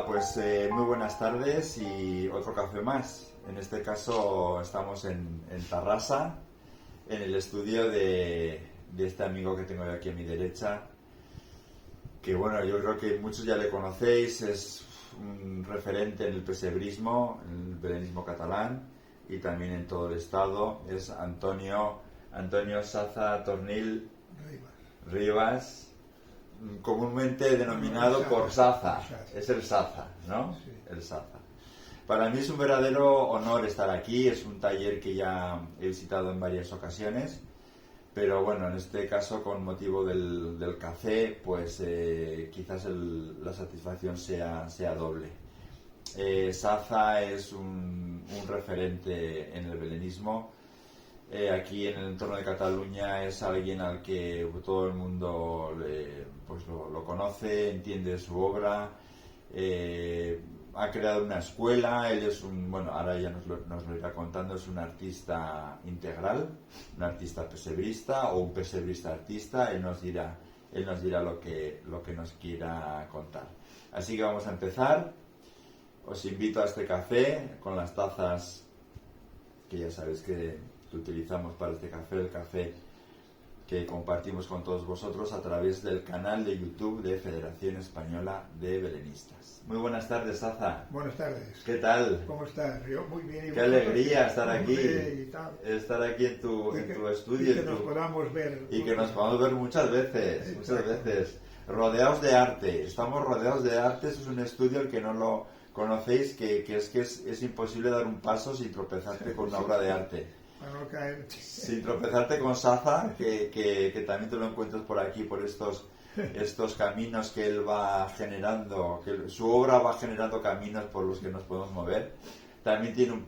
Hola, pues muy buenas tardes y otro café más. En este caso estamos en Tarrasa, en el estudio de este amigo que tengo aquí a mi derecha, que bueno, yo creo que muchos ya le conocéis, es un referente en el pesebrismo, en el belenismo catalán y también en todo el estado. Es Antonio Saza Tornil Rivas, comúnmente denominado por Saza. Es el Saza, ¿no? Sí. El Saza. Para mí es un verdadero honor estar aquí. Es un taller que ya he visitado en varias ocasiones, pero bueno, en este caso con motivo del café, pues quizás la satisfacción sea doble. Saza es un referente en el belenismo. Aquí en el entorno de Cataluña es alguien al que todo el mundo lo conoce, entiende su obra, ha creado una escuela. Él es ahora ya nos lo irá contando, es un artista integral, un artista pesebrista o un pesebrista artista. Él nos dirá lo que nos quiera contar. Así que vamos a empezar. Os invito a este café con las tazas que ya sabéis que utilizamos para este café, el café que compartimos con todos vosotros a través del canal de YouTube de Federación Española de Belenistas. Muy buenas tardes, Saza. Buenas tardes. ¿Qué tal? ¿Cómo estás? Yo muy bien. Qué alegría estar aquí. Estar aquí en tu estudio. Y que nos podamos ver. Y que nos podamos ver muchas veces. Rodeados de arte. Estamos rodeados de arte. Eso es un estudio el que no lo conocéis, que es imposible dar un paso sin tropezarte con una obra de arte. Para no caer. Sin tropezarte con Saza, que también te lo encuentras por aquí, por estos caminos que él va generando, que su obra va generando caminos por los que nos podemos mover. También tiene un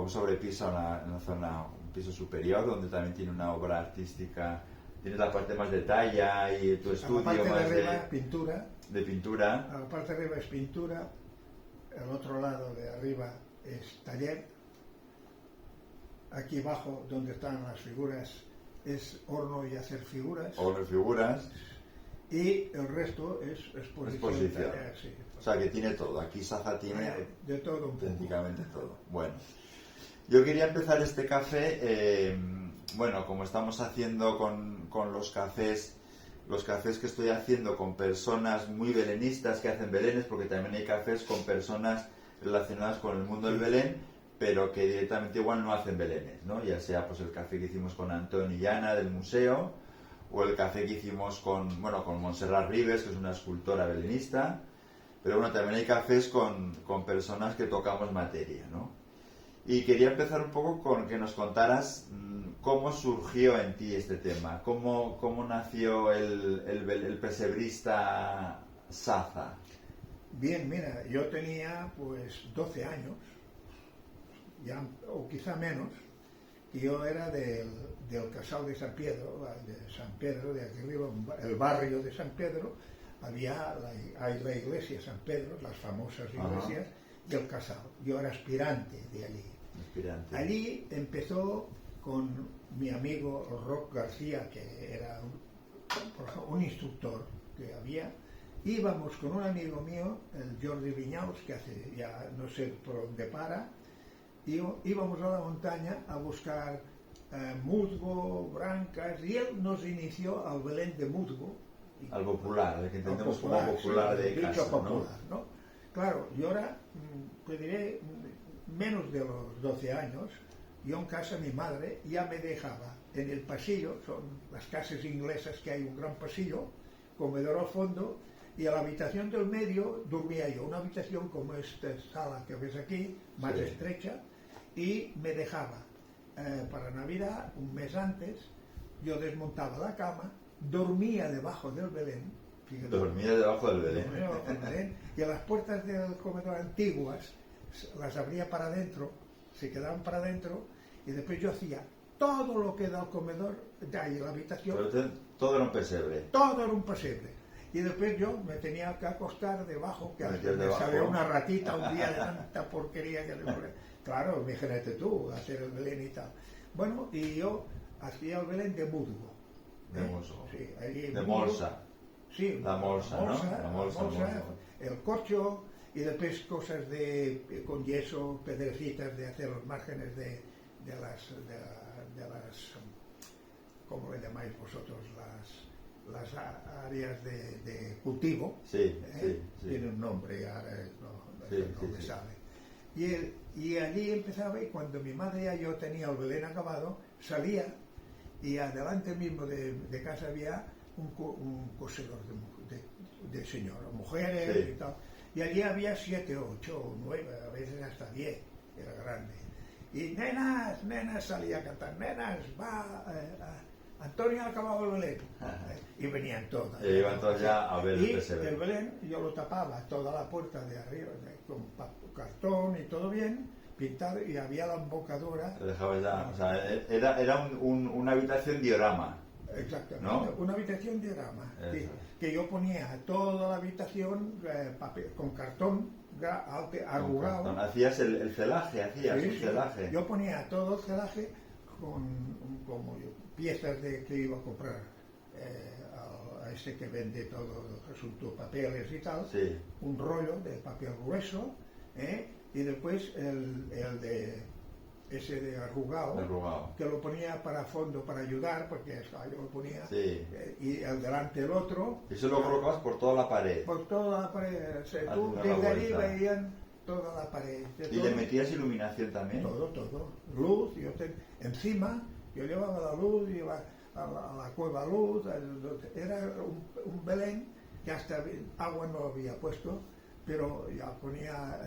sobrepiso en la zona, un piso superior, donde también tiene una obra artística. Tienes la parte más de talla y tu estudio más de arriba, pintura. De pintura. A la parte de arriba es pintura, el otro lado de arriba es taller. Aquí abajo, donde están las figuras, es horno y hacer figuras. Horno y figuras. Y el resto es exposición. Sí. O sea, que tiene todo. Aquí Saza tiene de todo auténticamente todo. Bueno, yo quería empezar este café, como estamos haciendo con los cafés que estoy haciendo con personas muy belenistas que hacen belenes, porque también hay cafés con personas relacionadas con el mundo del Belén, pero que directamente igual no hacen belenes, ¿no? Ya sea pues el café que hicimos con Antonio y Ana del museo, o el café que hicimos con Montserrat Ribes, que es una escultora belenista, pero bueno, también hay cafés con personas que tocamos materia, ¿no? Y quería empezar un poco con que nos contaras cómo surgió en ti este tema, cómo nació el pesebrista Saza. Bien, mira, yo tenía pues 12 años, ya, o quizá menos, y yo era del Casal de San Pedro, de aquí arriba, el barrio de San Pedro. Hay la iglesia de San Pedro, las famosas iglesias, y el Casal. Yo era aspirante de allí. Allí empezó con mi amigo Roc García, que era un instructor que había. Íbamos con un amigo mío, el Jordi Viñals, que hace ya no sé por dónde para, y íbamos a la montaña a buscar musgo, brancas, y él nos inició al Belén de musgo. Al popular, el que entendemos como popular, sí, de casa, popular, ¿no? Claro, yo ahora, te diré, menos de los 12 años, yo en casa mi madre ya me dejaba en el pasillo, son las casas inglesas que hay un gran pasillo, comedor al fondo, y a la habitación del medio dormía yo, una habitación como esta sala que ves aquí, más estrecha, y me dejaba para Navidad, un mes antes, yo desmontaba la cama, dormía debajo del Belén. Fíjate, dormía debajo del Belén. Y a las puertas del comedor antiguas las abría para adentro, se quedaban para adentro, y después yo hacía todo lo que da el comedor, de ahí la habitación. Pero todo era un pesebre. Todo era un pesebre. Y después yo me tenía que acostar debajo, que me salió una ratita un día de tanta porquería que le pone. Claro, imagínate tú, hacer el Belén y tal. Bueno, y yo hacía el Belén de musgo. De musgo. Sí, de morsa. Sí, la morsa, ¿no? La morsa. El corcho, y después cosas con yeso, pedrecitas de hacer los márgenes de las, ¿cómo le llamáis vosotros? Las áreas de cultivo. Sí, sí. Tiene un nombre, ahora no me sale. Y allí empezaba, y cuando mi madre y yo tenía el Belén acabado, salía, y adelante mismo de casa había un cosedor de señoras, mujeres y tal. Y allí había 7, 8 o 9, a veces hasta 10, era grande. Y nenas, salía a cantar, nenas, Antonio ha acabado el Belén. Y venían todas. Y iban todos ya a ver el pesebre. Y el Belén yo lo tapaba, toda la puerta de arriba, con cartón y todo bien, pintado, y había la embocadura. Lo dejabas ya, o sea, era una habitación diorama. Exactamente, ¿no? Una habitación diorama. Que yo ponía toda la habitación papel, con cartón arrugado. Hacías el celaje, un celaje. Yo ponía todo el celaje como piezas que iba a comprar a ese que vende todo el asunto, papeles y tal, un rollo de papel grueso, y después ese de arrugado, que lo ponía para fondo para ayudar, porque yo lo ponía, y el delante el otro. Y eso lo colocabas por toda la pared. Por toda la pared. Tú desde ahí veían toda la pared. ¿Y le metías iluminación también? Todo. Luz, encima, yo llevaba la luz, iba a la cueva luz, era un Belén que hasta agua no había puesto, pero ya ponía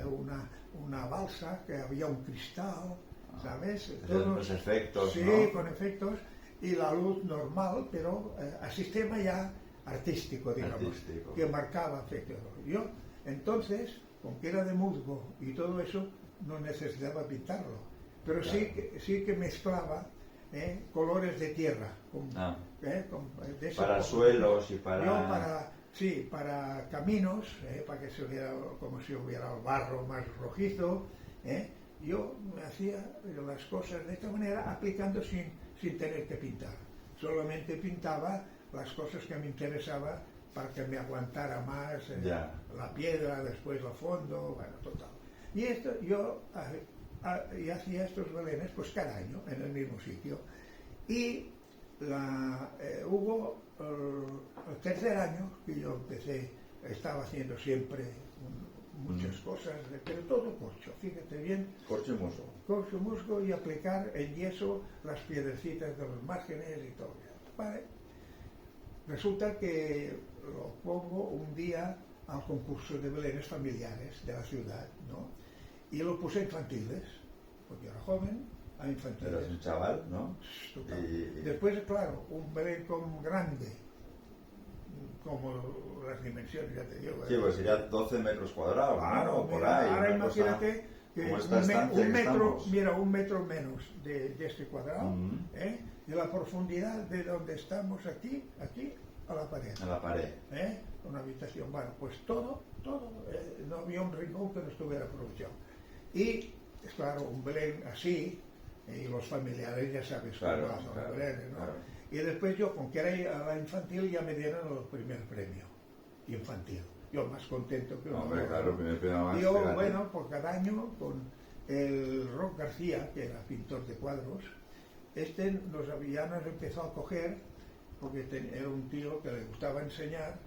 una balsa, que había un cristal, ¿sabes? Los efectos, sí, ¿no? Con efectos, y la luz normal, pero a sistema ya artístico, digamos, que marcaba efectos. Yo, entonces, con que era de musgo y todo eso, no necesitaba pintarlo, pero claro. sí que mezclaba colores de tierra. Para suelos y para... para caminos, para que se viera como si hubiera el barro más rojizo. Yo me hacía las cosas de esta manera, aplicando sin tener que pintar. Solamente pintaba las cosas que me interesaban para que me aguantara más la piedra, después el fondo, bueno, total. Y esto yo hacía estos belenes pues cada año en el mismo sitio. Y hubo el tercer año que yo estaba haciendo siempre muchas cosas, pero todo corcho, fíjate bien. Corcho y musgo. Corcho y musgo, y aplicar en yeso las piedrecitas de los márgenes y todo. ¿Vale? Resulta que lo pongo un día al concurso de belenes familiares de la ciudad, ¿no? Y lo puse infantiles, porque yo era joven, a infantiles. Eras un chaval, ¿no? Después, claro, un belén grande, como las dimensiones, ya te digo. Sí, pues sería 12 metros cuadrados, claro, ¿no? Por ahí. Ahora imagínate que un metro menos de este cuadrado, y la profundidad de donde estamos aquí a la pared. A la pared. Una habitación, bueno, pues todo, no había un rincón que no estuviera aprovechado. Y, es claro, un belén así, y los familiares ya sabes cómo hacen los belenes, ¿no? Claro. Y después yo, con que era a la infantil, ya me dieron el primer premio infantil. Yo más contento que uno. Hombre, claro, el primer premio más. Yo, bueno, por cada año, con el Roc García, que era pintor de cuadros, ya nos empezó a coger, porque era un tío que le gustaba enseñar,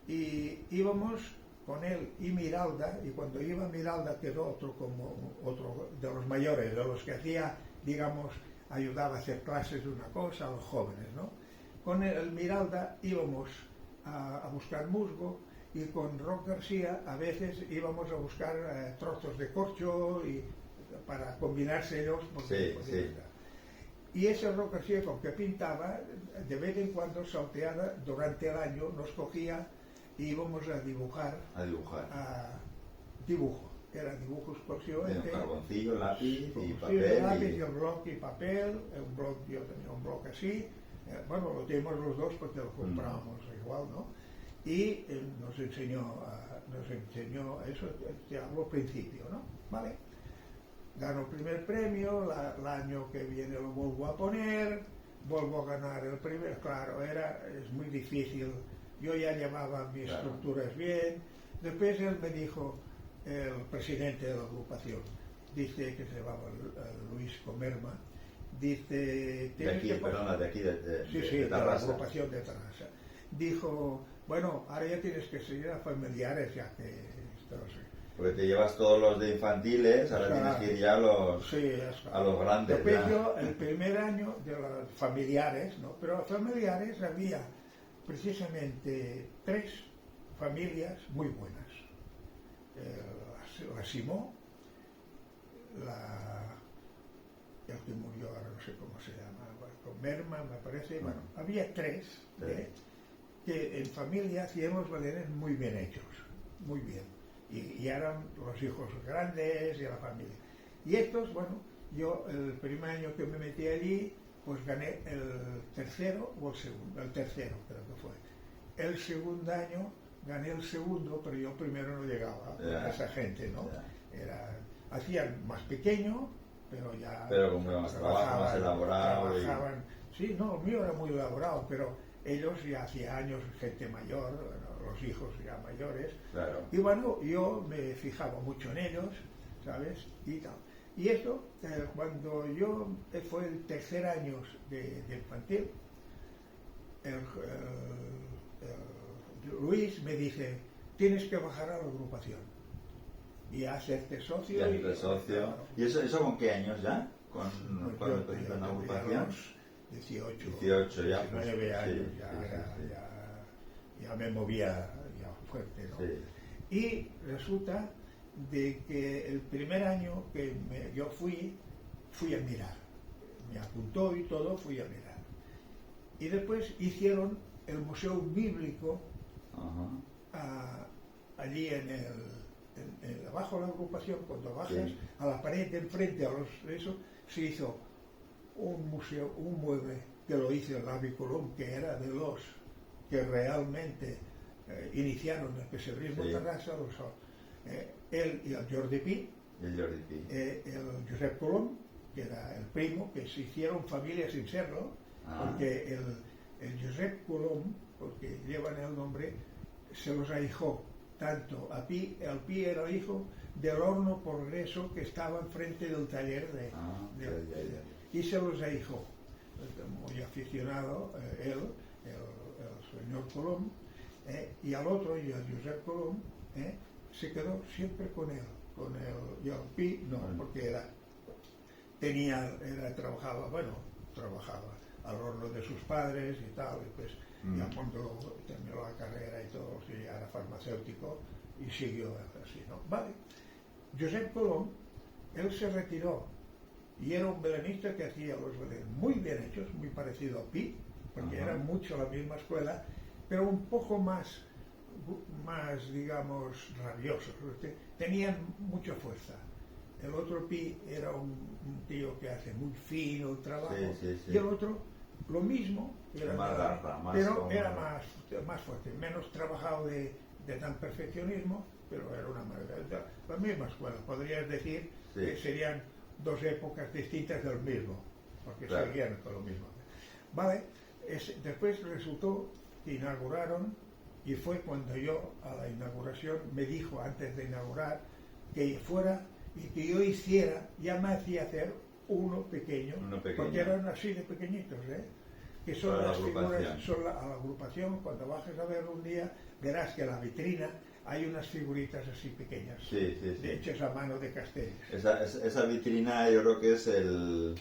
y íbamos con él y Miralda, y cuando iba Miralda, que era otro de los mayores, de los que hacía, digamos, ayudaba a hacer clases de una cosa a los jóvenes, ¿no? Con el Miralda íbamos a buscar musgo, y con Roc García a veces íbamos a buscar trozos de corcho para combinarse ellos. Y ese Roc García, con que pintaba, de vez en cuando salteada durante el año, nos cogía y íbamos a dibujar. Dibujo. Era dibujo exclusivamente. Carboncillo, lápiz y papel. Lápiz y el bloc y papel. Yo tenía un bloc así. Bueno, lo teníamos los dos porque lo comprábamos igual, ¿no? Y nos enseñó eso, te hablo al principio, ¿no? ¿Vale? Gano el primer premio, el año que viene lo vuelvo a poner, vuelvo a ganar el primer, claro, es muy difícil. Yo ya llevaba mis estructuras bien. Después él me dijo, el presidente de la agrupación, dice que se llamaba Luis Comerma, dice... De aquí, perdona, de aquí, de la agrupación de Tarrasa. Dijo, bueno, ahora ya tienes que seguir a familiares, ya que... Porque te llevas todos los de infantiles, ahora tienes que ir ya a los grandes. Después yo, el primer año de los familiares, ¿no? Pero los familiares había precisamente 3 familias muy buenas. La Simó, el que murió ahora no sé cómo se llama, con Merma me parece, bueno, había 3 que en familia hacían los belenes muy bien hechos, muy bien, y eran los hijos grandes y la familia. Y estos, bueno, yo el primer año que me metí allí, pues gané el tercero o el segundo, el tercero creo que fue. El segundo año gané el segundo, pero yo primero no llegaba a esa gente, ¿no? Hacían más pequeño, pero ya... Pero con más trabajo, más elaborado. Sí, no, el mío era muy elaborado, pero ellos ya hacía años, gente mayor, bueno, los hijos ya mayores. Claro. Y bueno, yo me fijaba mucho en ellos, ¿sabes? Y tal. Y esto, cuando yo, fue el tercer año de infantil, Luis me dice, tienes que bajar a la agrupación y hacerte socio. ¿Y eso con qué años ya? ¿Cuándo empezaste en la agrupación? 18 ya. 19 años, ya me movía ya fuerte, ¿no? Sí. Y resulta de que el primer año que yo fui a mirar, me apuntó y todo, fui a mirar. Y después hicieron el Museo Bíblico allí abajo de la agrupación, cuando bajas a la pared de enfrente, eso, se hizo un museo, un mueble que lo hizo el Avi Colom, que era de los que realmente iniciaron el pesebrismo de Tarrasa, él y el Jordi Pi, el Josep Colom, que era el primo, que se hicieron familia sin serlo, porque el Josep Colom, porque llevan el nombre, se los ahijó tanto a Pi, el Pi era hijo del horno progreso que estaba enfrente del taller y se los ahijó. Muy aficionado él, el señor Colom, y al otro, y al Josep Colom, se quedó siempre con él, y al Pi no, porque trabajaba al horno de sus padres y tal, y pues ya cuando terminó la carrera y todo, sí, era farmacéutico y siguió así, ¿no? Vale. Josep Colom, él se retiró y era un belenista que hacía los belenes muy bien hechos, muy parecido a Pi, porque eran mucho la misma escuela, pero un poco más digamos, rabiosos, tenían mucha fuerza. El otro Pi era un tío que hace muy fino el trabajo, y el otro lo mismo, era más fuerte, menos trabajado de tan perfeccionismo, pero era una maravilla. La misma escuela, podrías decir que serían 2 épocas distintas del mismo, porque seguían con lo mismo. Vale, después resultó que inauguraron, y fue cuando yo a la inauguración me dijo antes de inaugurar que fuera y que yo hiciera, ya me hacía hacer uno pequeño, porque eran así de pequeñitos, que son las figuras, a la agrupación. Cuando bajes a ver un día, verás que en la vitrina hay unas figuritas así pequeñas, hechas a mano de Castells. Esa vitrina yo creo que es el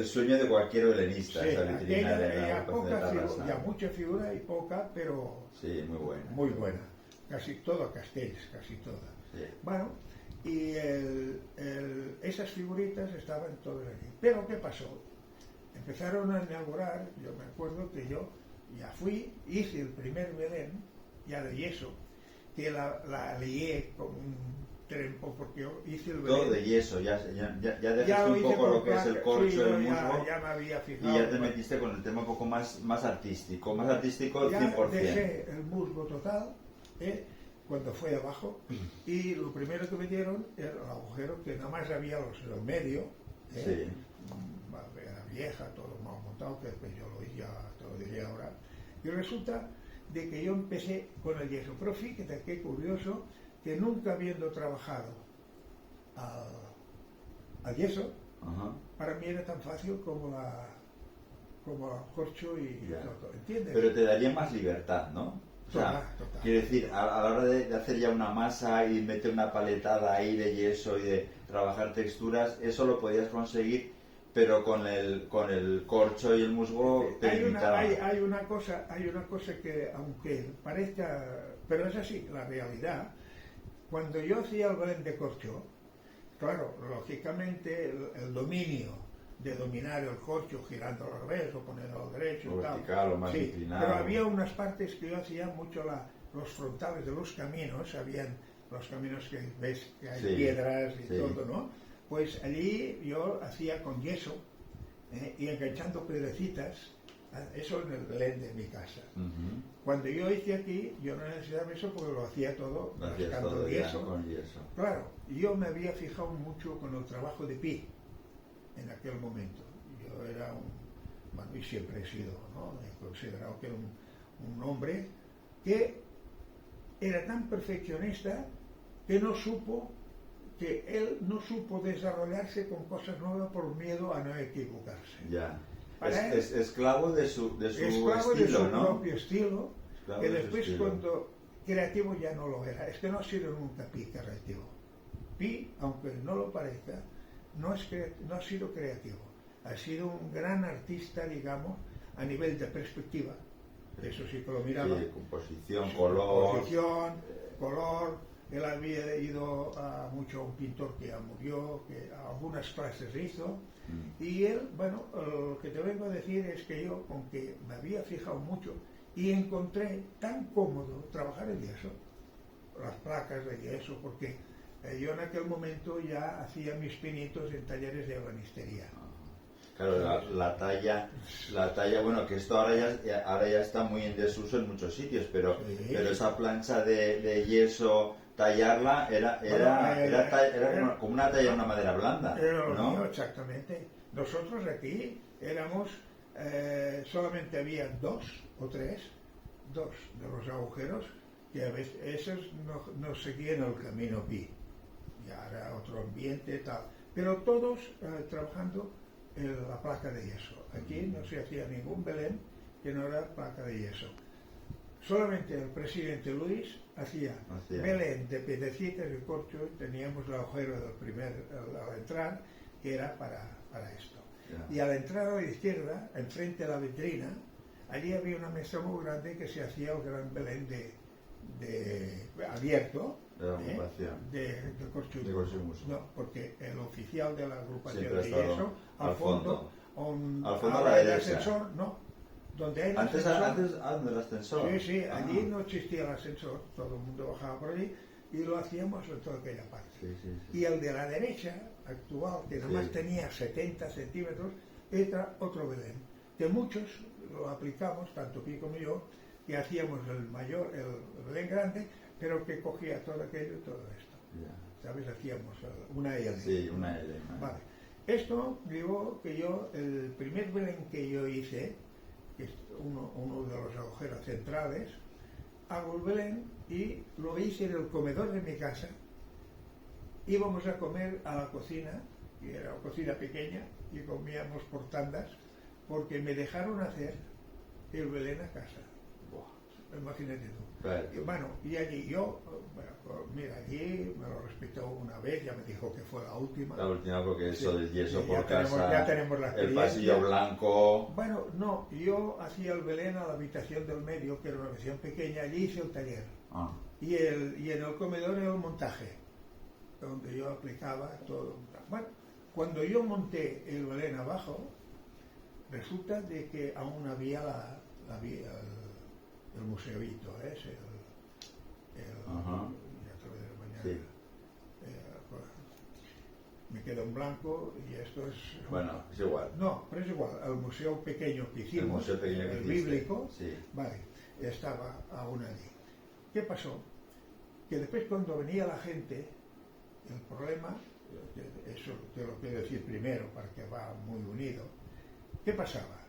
sueño de cualquier belenista, esa vitrina de la agrupación de Tarrasa. Ya mucha figura y poca, pero muy buena. Muy buena. Casi toda Castells, casi toda. Sí. Bueno, y esas figuritas estaban todas aquí. Pero ¿qué pasó? Empezaron a inaugurar, yo me acuerdo que yo ya fui, hice el primer Belén, ya de yeso, que la lié con un trempo, porque yo hice el Belén. Todo de yeso, ya dejaste un poco lo que es el corcho, el musgo, ya me había fijado, y ya te metiste con el tema un poco más artístico, más artístico ya 100%. Dejé el musgo total, cuando fue abajo, y lo primero que me dieron era el agujero, que nada más había los medio, era vieja, todo mal montado, que yo lo hice, te lo diría ahora, y resulta de que yo empecé con el yeso, pero fíjate qué curioso, que nunca habiendo trabajado al yeso, para mí era tan fácil como el corcho y todo, ¿entiendes? Pero te daría más libertad, ¿no? O sea, Total. quiero decir, a la hora de hacer ya una masa y meter una paletada ahí de yeso y de trabajar texturas, eso lo podías conseguir, pero con el corcho y el musgo te limitaba. Hay una cosa que, aunque parezca, pero es así, la realidad. Cuando yo hacía el Belén de corcho, claro, lógicamente el dominio de dominar el corcho girando al revés o ponerlo al derecho o y tal. vertical o más Sí, inclinado. pero había unas partes que yo hacía mucho los frontales de los caminos, habían los caminos que ves que hay piedras y todo, ¿no? Pues allí yo hacía con yeso y enganchando piedrecitas, eso en el Belén de mi casa. Cuando yo hice aquí, yo no necesitaba eso porque lo hacía todo rascando yeso. Con yeso. Claro, yo me había fijado mucho con el trabajo de Pi en aquel momento. Yo era y siempre he sido, ¿no? He considerado que era un hombre que era tan perfeccionista que él no supo desarrollarse con cosas nuevas por miedo a no equivocarse. Ya. Es esclavo de su esclavo estilo, de su ¿no? propio estilo, Esclavo que de su después estilo. cuando creativo ya no lo era. Es que no ha sido nunca Pi creativo. Pi, aunque no lo parezca, no ha sido creativo. Ha sido un gran artista, digamos, a nivel de perspectiva. Eso sí que lo miraba. Sí, composición, color. Él había ido mucho a un pintor que ya murió, que algunas clases hizo. Y él, bueno, lo que te vengo a decir es que yo, aunque me había fijado mucho y encontré tan cómodo trabajar el yeso, las placas de yeso, porque yo en aquel momento ya hacía mis pinitos en talleres de ebanistería. Claro, la talla, bueno, que esto ahora ya está muy en desuso en muchos sitios, pero esa plancha de yeso, tallarla era como una talla de una madera blanda, ¿no? Exactamente. Nosotros aquí éramos, solamente había dos de los agujeros que a veces esos no seguían el camino Pi. Ya era otro ambiente tal, pero todos trabajando en la placa de yeso. Aquí no se hacía ningún Belén que no era placa de yeso. Solamente el presidente Luis hacía Belén de piedrecitas y corcho, teníamos el agujero al entrar, que era para esto. Y al entrar a la izquierda, enfrente de la vitrina, allí había una mesa muy grande que se hacía el gran Belén de abierto, de corcho. No, porque el oficial de la agrupación de yeso, al fondo a la derecha. ascensor, no. Donde hay el antes ascensor. del ascensor. Sí, allí no existía el ascensor, todo el mundo bajaba por allí y lo hacíamos en toda aquella parte. Sí. Y el de la derecha, actual, que nomás tenía 70 centímetros, era otro Belén, que muchos lo aplicamos, tanto Pi como yo, que hacíamos el Belén grande, pero que cogía todo aquello y todo esto. ¿Sabes? Hacíamos una L. Sí, una L. Vale. Esto digo que el primer Belén que yo hice, que es uno de los agujeros centrales, hago el Belén y lo hice en el comedor de mi casa. Íbamos a comer a la cocina, y era una cocina pequeña, y comíamos por tandas, porque me dejaron hacer el Belén a casa. Imagínate tú. Claro. Y allí allí me lo respetó una vez, ya me dijo que fue la última. La última, porque eso del yeso por casa, ya tenemos la el pasillo blanco. Bueno, no, yo hacía el Belén a la habitación del medio, que era una habitación pequeña, allí hice el taller. Y en el comedor era el montaje, donde yo aplicaba todo. Bueno, cuando yo monté el Belén abajo, resulta de que aún había el museito ese, me queda en blanco y esto es... Bueno, es igual. No, pero es igual, el museo pequeño que hicimos, el bíblico, vale, estaba aún allí. ¿Qué pasó? Que después cuando venía la gente, el problema, eso te lo quiero decir primero para que va muy unido, ¿qué pasaba?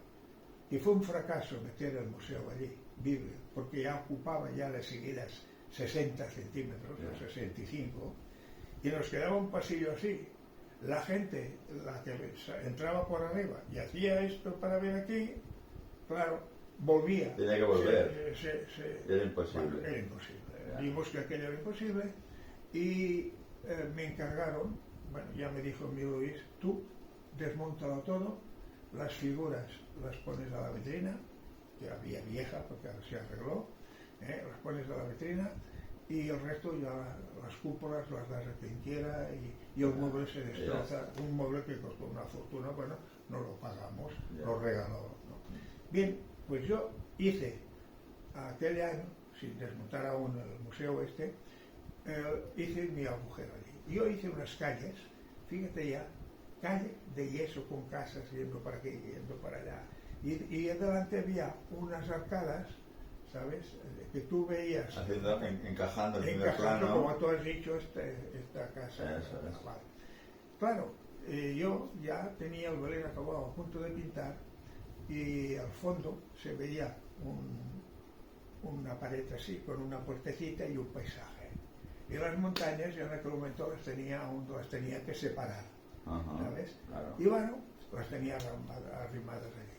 Que fue un fracaso meter el museo allí, Biblia, porque ya ocupaba ya las seguidas 60 centímetros o 65, y nos quedaba un pasillo así. La gente, la que entraba por arriba y hacía esto para ver aquí, claro, volvía. Tenía que volver. Era imposible. Bueno, era imposible. Vimos que aquello era imposible y me encargaron, bueno, ya me dijo mi Luis, tú desmontalo todo, las figuras las pones a la vitrina, que había vieja porque ahora se arregló, las pones a la vitrina y el resto ya las cúpulas las das a quien quiera y el mueble se destroza, un mueble que costó una fortuna, bueno, no lo pagamos, lo regaló, ¿no? Bien, pues yo hice aquel año, sin desmontar aún el museo hice mi agujero allí. Yo hice unas calles, fíjate ya, calle de yeso con casas yendo para aquí, yendo para allá, y adelante había unas arcadas, ¿sabes? Que tú veías encajando el primer plano, como tú has dicho, esta casa. Eso. Vale. Claro, yo ya tenía el Belén acabado a punto de pintar y al fondo se veía una pared así con una puertecita y un paisaje, y las montañas yo en aquel momento las tenía que separar. ¿Sabes? Claro. Y bueno, las tenía arrimadas allí.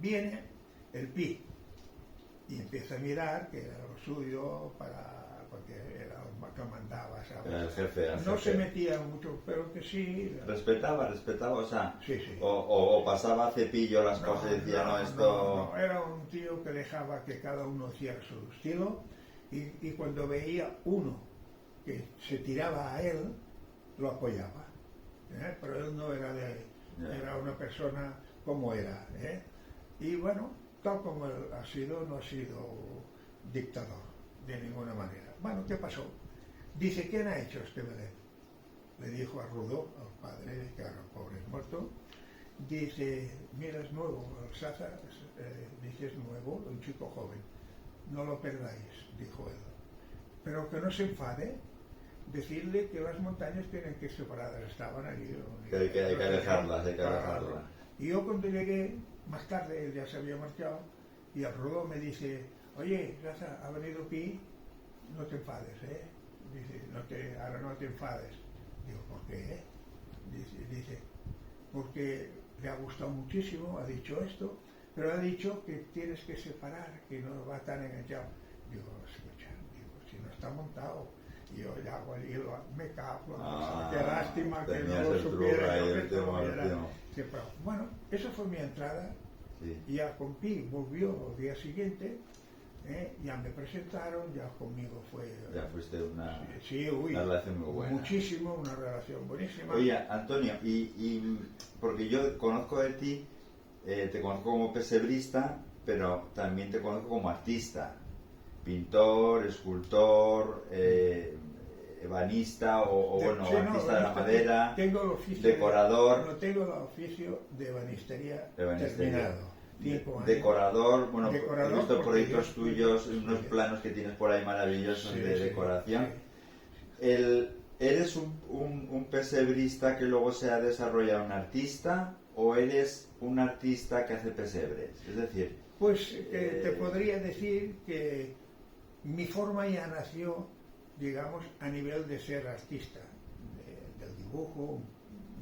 Viene el Pi y empieza a mirar que era lo suyo porque era el que mandaba, ¿sabes? Era el jefe. No se metía mucho, pero que sí. Respetaba, o sea, sí. O pasaba cepillo las cosas y decía, esto... No, era un tío que dejaba que cada uno hiciera su estilo y cuando veía uno que se tiraba a él, lo apoyaba. Pero él no era era una persona como era. Y bueno, tal como él ha sido, no ha sido dictador de ninguna manera. Bueno, ¿qué pasó? Dice, ¿quién ha hecho este Belén? Le dijo a Rudó, al padre, que ahora el pobre es muerto. Dice, mira, es nuevo, el Saza, dice, es nuevo, un chico joven. No lo perdáis, dijo él. Pero que no se enfade, decirle que las montañas tienen que ser separadas, estaban allí. Que hay que dejarlas, Y yo cuando llegué, más tarde, él ya se había marchado, y el Rodó me dice, oye, Raza, ha venido Pi, no te enfades, Dice, ahora no te enfades. Digo, ¿por qué? Dice, porque le ha gustado muchísimo, ha dicho esto, pero ha dicho que tienes que separar, que no va tan enganchado. Digo, escucha, si no está montado, y yo ya hago el hilo, me cago, qué lástima que no lo supiera yo, que todo era. Pero, bueno, esa fue mi entrada, y ya con Pi volvió el día siguiente, ya me presentaron, ya conmigo fue... Ya fuiste una relación muy buena. Muchísimo, una relación buenísima. Oye, Antonio, y porque yo conozco de ti, te conozco como pesebrista, pero también te conozco como artista. Pintor, escultor, ebanista artista de la madera, tengo el oficio decorador. No tengo el oficio de ebanistería terminado. Decorador, he visto proyectos tuyos, unos planos que tienes por ahí maravillosos de decoración. ¿Eres un pesebrista que luego se ha desarrollado un artista o eres un artista que hace pesebres? Es decir... Pues te podría decir que mi forma ya nació, digamos, a nivel de ser artista, del dibujo,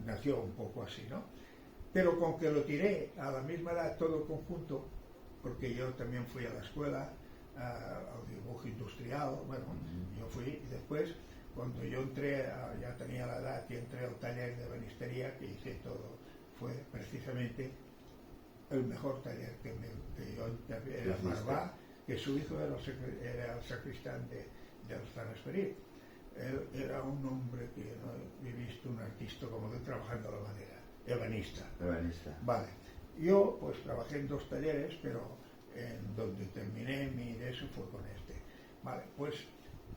nació un poco así, ¿no? Pero con que lo tiré a la misma edad todo el conjunto, porque yo también fui a la escuela, al dibujo industrial, bueno, yo fui, y después, cuando yo entré, ya tenía la edad y entré al taller de ebanistería, que hice todo, fue precisamente el mejor taller que yo era Marvá, que su hijo era el sacristán del San Esperit. Él era un hombre que no he visto un artista como él trabajando a la madera, ebanista. Vale. Yo pues trabajé en 2 talleres, pero en donde terminé mi de eso fue con este. Vale, pues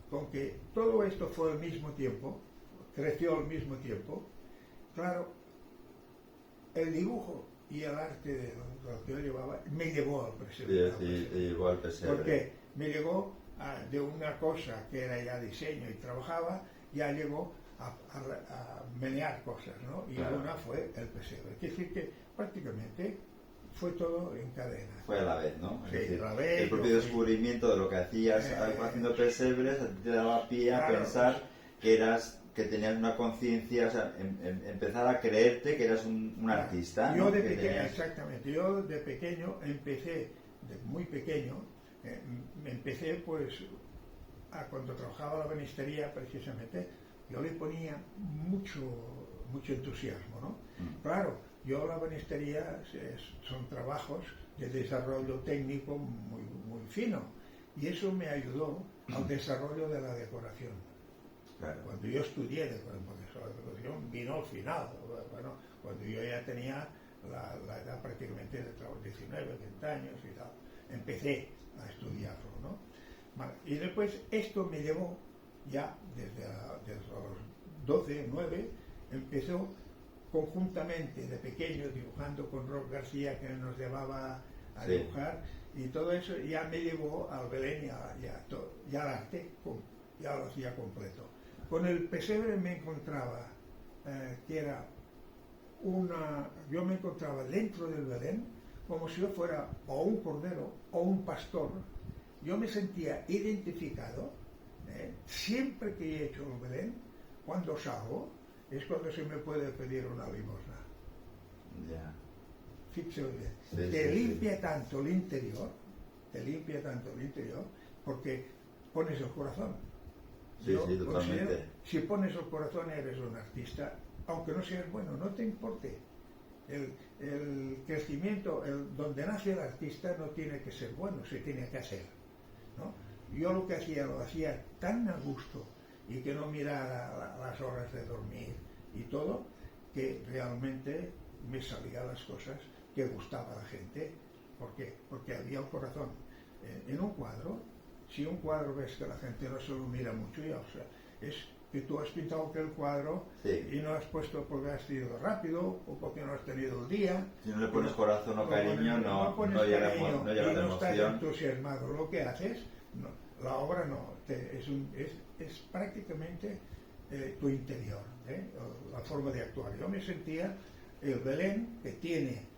con que todo esto fue al mismo tiempo, creció al mismo tiempo, claro, el dibujo y el arte de lo que yo llevaba me llevó al pesebre. Porque me llegó de una cosa que era ya diseño y trabajaba, ya llegó a menear cosas, ¿no? Y una fue el pesebre. Es decir, que prácticamente fue todo en cadena. Fue a la vez, ¿no? Sí, Es decir, a la vez, el propio descubrimiento de lo que hacías haciendo pesebres a ti te daba pie a pensar que tenías una conciencia, o sea, empezar a creerte que eras un artista. Yo ¿no? de pequeño, exactamente, yo de pequeño empecé, de muy pequeño, empecé pues, cuando trabajaba la banistería precisamente, yo le ponía mucho entusiasmo, ¿no? Claro, yo la banistería son trabajos de desarrollo técnico muy fino, y eso me ayudó al desarrollo de la decoración. Claro. Cuando yo estudié decoración vino al final, bueno, cuando yo ya tenía la edad prácticamente de 19, 20 años y tal, empecé a estudiarlo, ¿no? Vale. Y después esto me llevó ya desde los 12, 9, empezó conjuntamente de pequeño dibujando con Rob García, que nos llevaba a dibujar, y todo eso ya me llevó al Belén y al arte, ya lo hacía completo. Con el pesebre me encontraba que era yo me encontraba dentro del Belén como si yo fuera o un cordero o un pastor. Yo me sentía identificado, siempre que he hecho el Belén, cuando salgo, es cuando se me puede pedir una limosna. Ya. Fíjese bien. Te limpia tanto el interior, porque pones el corazón. Sí, totalmente. Si pones el corazón eres un artista, aunque no seas bueno, no te importe. El crecimiento, donde nace el artista no tiene que ser bueno, se tiene que hacer, ¿no? Yo lo que hacía, lo hacía tan a gusto y que no mirara las horas de dormir y todo, que realmente me salían las cosas que gustaba a la gente. ¿Por qué? Porque había el corazón. En un cuadro, si un cuadro ves que la gente no se lo mira mucho, ya, o sea, es que tú has pintado aquel cuadro y no has puesto porque has ido rápido o porque no has tenido el día. Si no le pones corazón o cariño, no llega la no emoción. Estás entusiasmado. Lo que haces, la obra no, es prácticamente tu interior, la forma de actuar. Yo me sentía el Belén, que tiene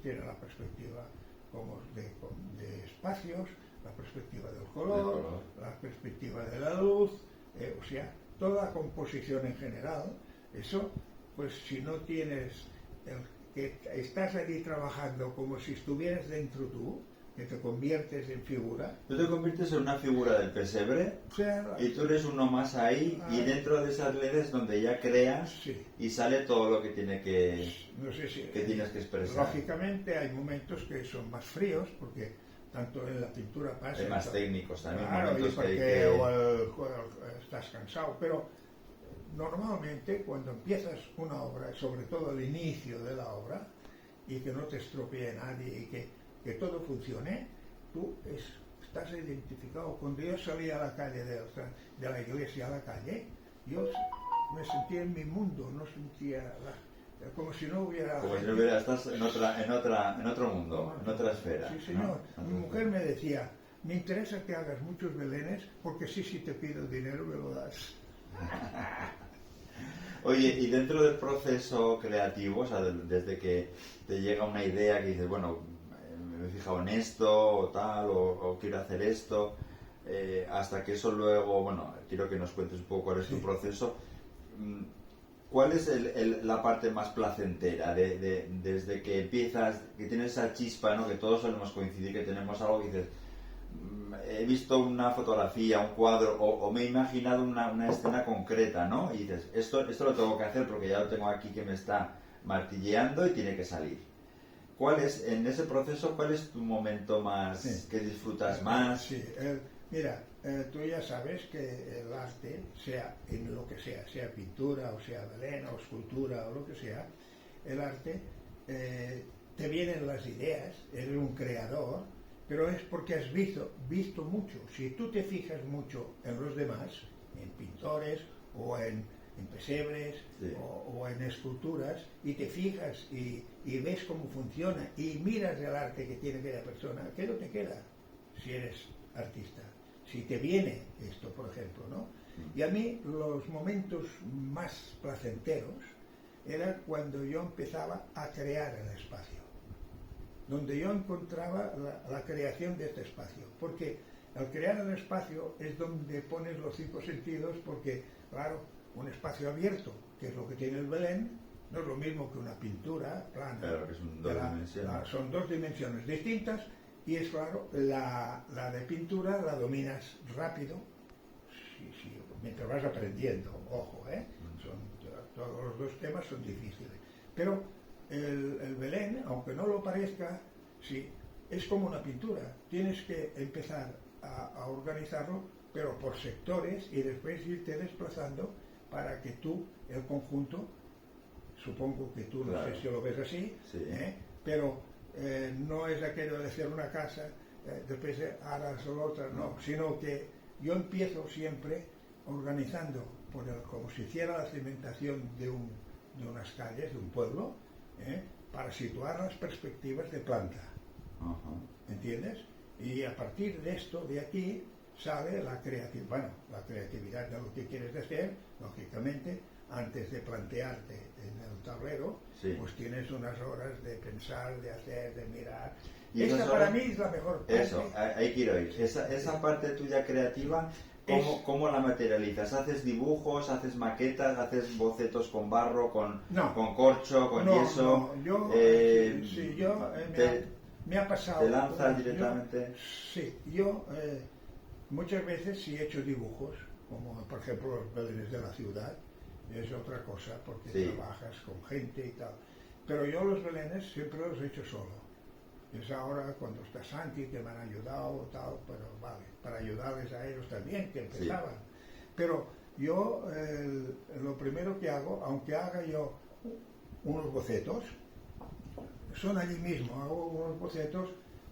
tiene la perspectiva como de espacios, la perspectiva del color, la perspectiva de la luz, o sea, toda la composición en general. Eso, pues si no tienes que estás allí trabajando como si estuvieras dentro tú, que te conviertes en figura. Tú te conviertes en una figura del pesebre, o sea, y tú eres uno más ahí, y dentro de esas redes donde ya creas y sale todo lo que tiene que tienes que expresar. Lógicamente hay momentos que son más fríos, porque tanto en la pintura pasa. Hay más técnicos también, momentos que estás cansado, pero normalmente cuando empiezas una obra, sobre todo el inicio de la obra, y que no te estropee nadie y que todo funcione, tú estás identificado. Cuando yo salía a la calle de la iglesia a la calle, yo me sentía en mi mundo, no sentía como si no hubiera... Como si no hubiera, estás en otro mundo, en otra esfera. Sí, señor. ¿No? Mi mujer me decía, me interesa que hagas muchos belenes, porque si te pido dinero me lo das. Oye, y dentro del proceso creativo, o sea, desde que te llega una idea que dices, bueno, me he fijado en esto, o tal, o quiero hacer esto, hasta que eso luego, bueno, quiero que nos cuentes un poco cuál es tu proceso. ¿Cuál es la parte más placentera desde que empiezas, que tienes esa chispa, ¿no? Que todos solemos coincidir, que tenemos algo que dices, he visto una fotografía, un cuadro, o me he imaginado una escena concreta, ¿no? Y dices, esto lo tengo que hacer porque ya lo tengo aquí que me está martilleando y tiene que salir. En ese proceso, cuál es tu momento más que disfrutas más? Sí, mira, tú ya sabes que el arte, sea en lo que sea pintura, o sea Belén, o escultura, o lo que sea, el arte, te vienen las ideas, eres un creador, pero es porque has visto mucho. Si tú te fijas mucho en los demás, en pintores, o en pesebres, o en esculturas, y te fijas y ves cómo funciona, y miras el arte que tiene aquella persona, ¿qué no te queda si eres artista? Si te viene esto, por ejemplo, ¿no? Y a mí los momentos más placenteros era cuando yo empezaba a crear el espacio. donde yo encontraba la creación de este espacio, porque al crear el espacio es donde pones los 5 sentidos, porque, claro, un espacio abierto, que es lo que tiene el Belén, no es lo mismo que una pintura plana. Claro, que son 2 dimensiones. Son 2 dimensiones distintas, y es claro, la de pintura la dominas rápido, sí, mientras vas aprendiendo, ojo, todos los 2 temas son difíciles. Pero el Belén, aunque no lo parezca, sí, es como una pintura. Tienes que empezar a organizarlo, pero por sectores, y después irte desplazando para que tú, el conjunto, supongo que tú, no sé si lo ves así, sí. Pero no es aquello de hacer una casa, después harás la otra, no, sino que yo empiezo siempre organizando como si hiciera la cimentación de unas calles, de un pueblo, para situar las perspectivas de planta. ¿Entiendes? Y a partir de esto, de aquí, sale la creatividad de lo que quieres hacer, lógicamente. Antes de plantearte en el tablero, sí, pues tienes unas horas de pensar, de hacer, de mirar. Y esta para mí es la mejor parte. Eso, ahí quiero ir. Esa parte tuya creativa, ¿cómo la materializas? ¿Haces dibujos, haces maquetas, haces bocetos con barro, con corcho, con yeso? No, yo, me ha pasado. ¿Te lanzas directamente? Yo muchas veces sí he hecho dibujos, como por ejemplo los belenes de la ciudad. Es otra cosa, porque trabajas con gente y tal. Pero yo los belenes siempre los he hecho solo. Es ahora cuando está Santi, que me han ayudado, tal, pero vale, para ayudarles a ellos también, que empezaban. Pero yo lo primero que hago, aunque haga yo unos bocetos, son allí mismo, hago unos bocetos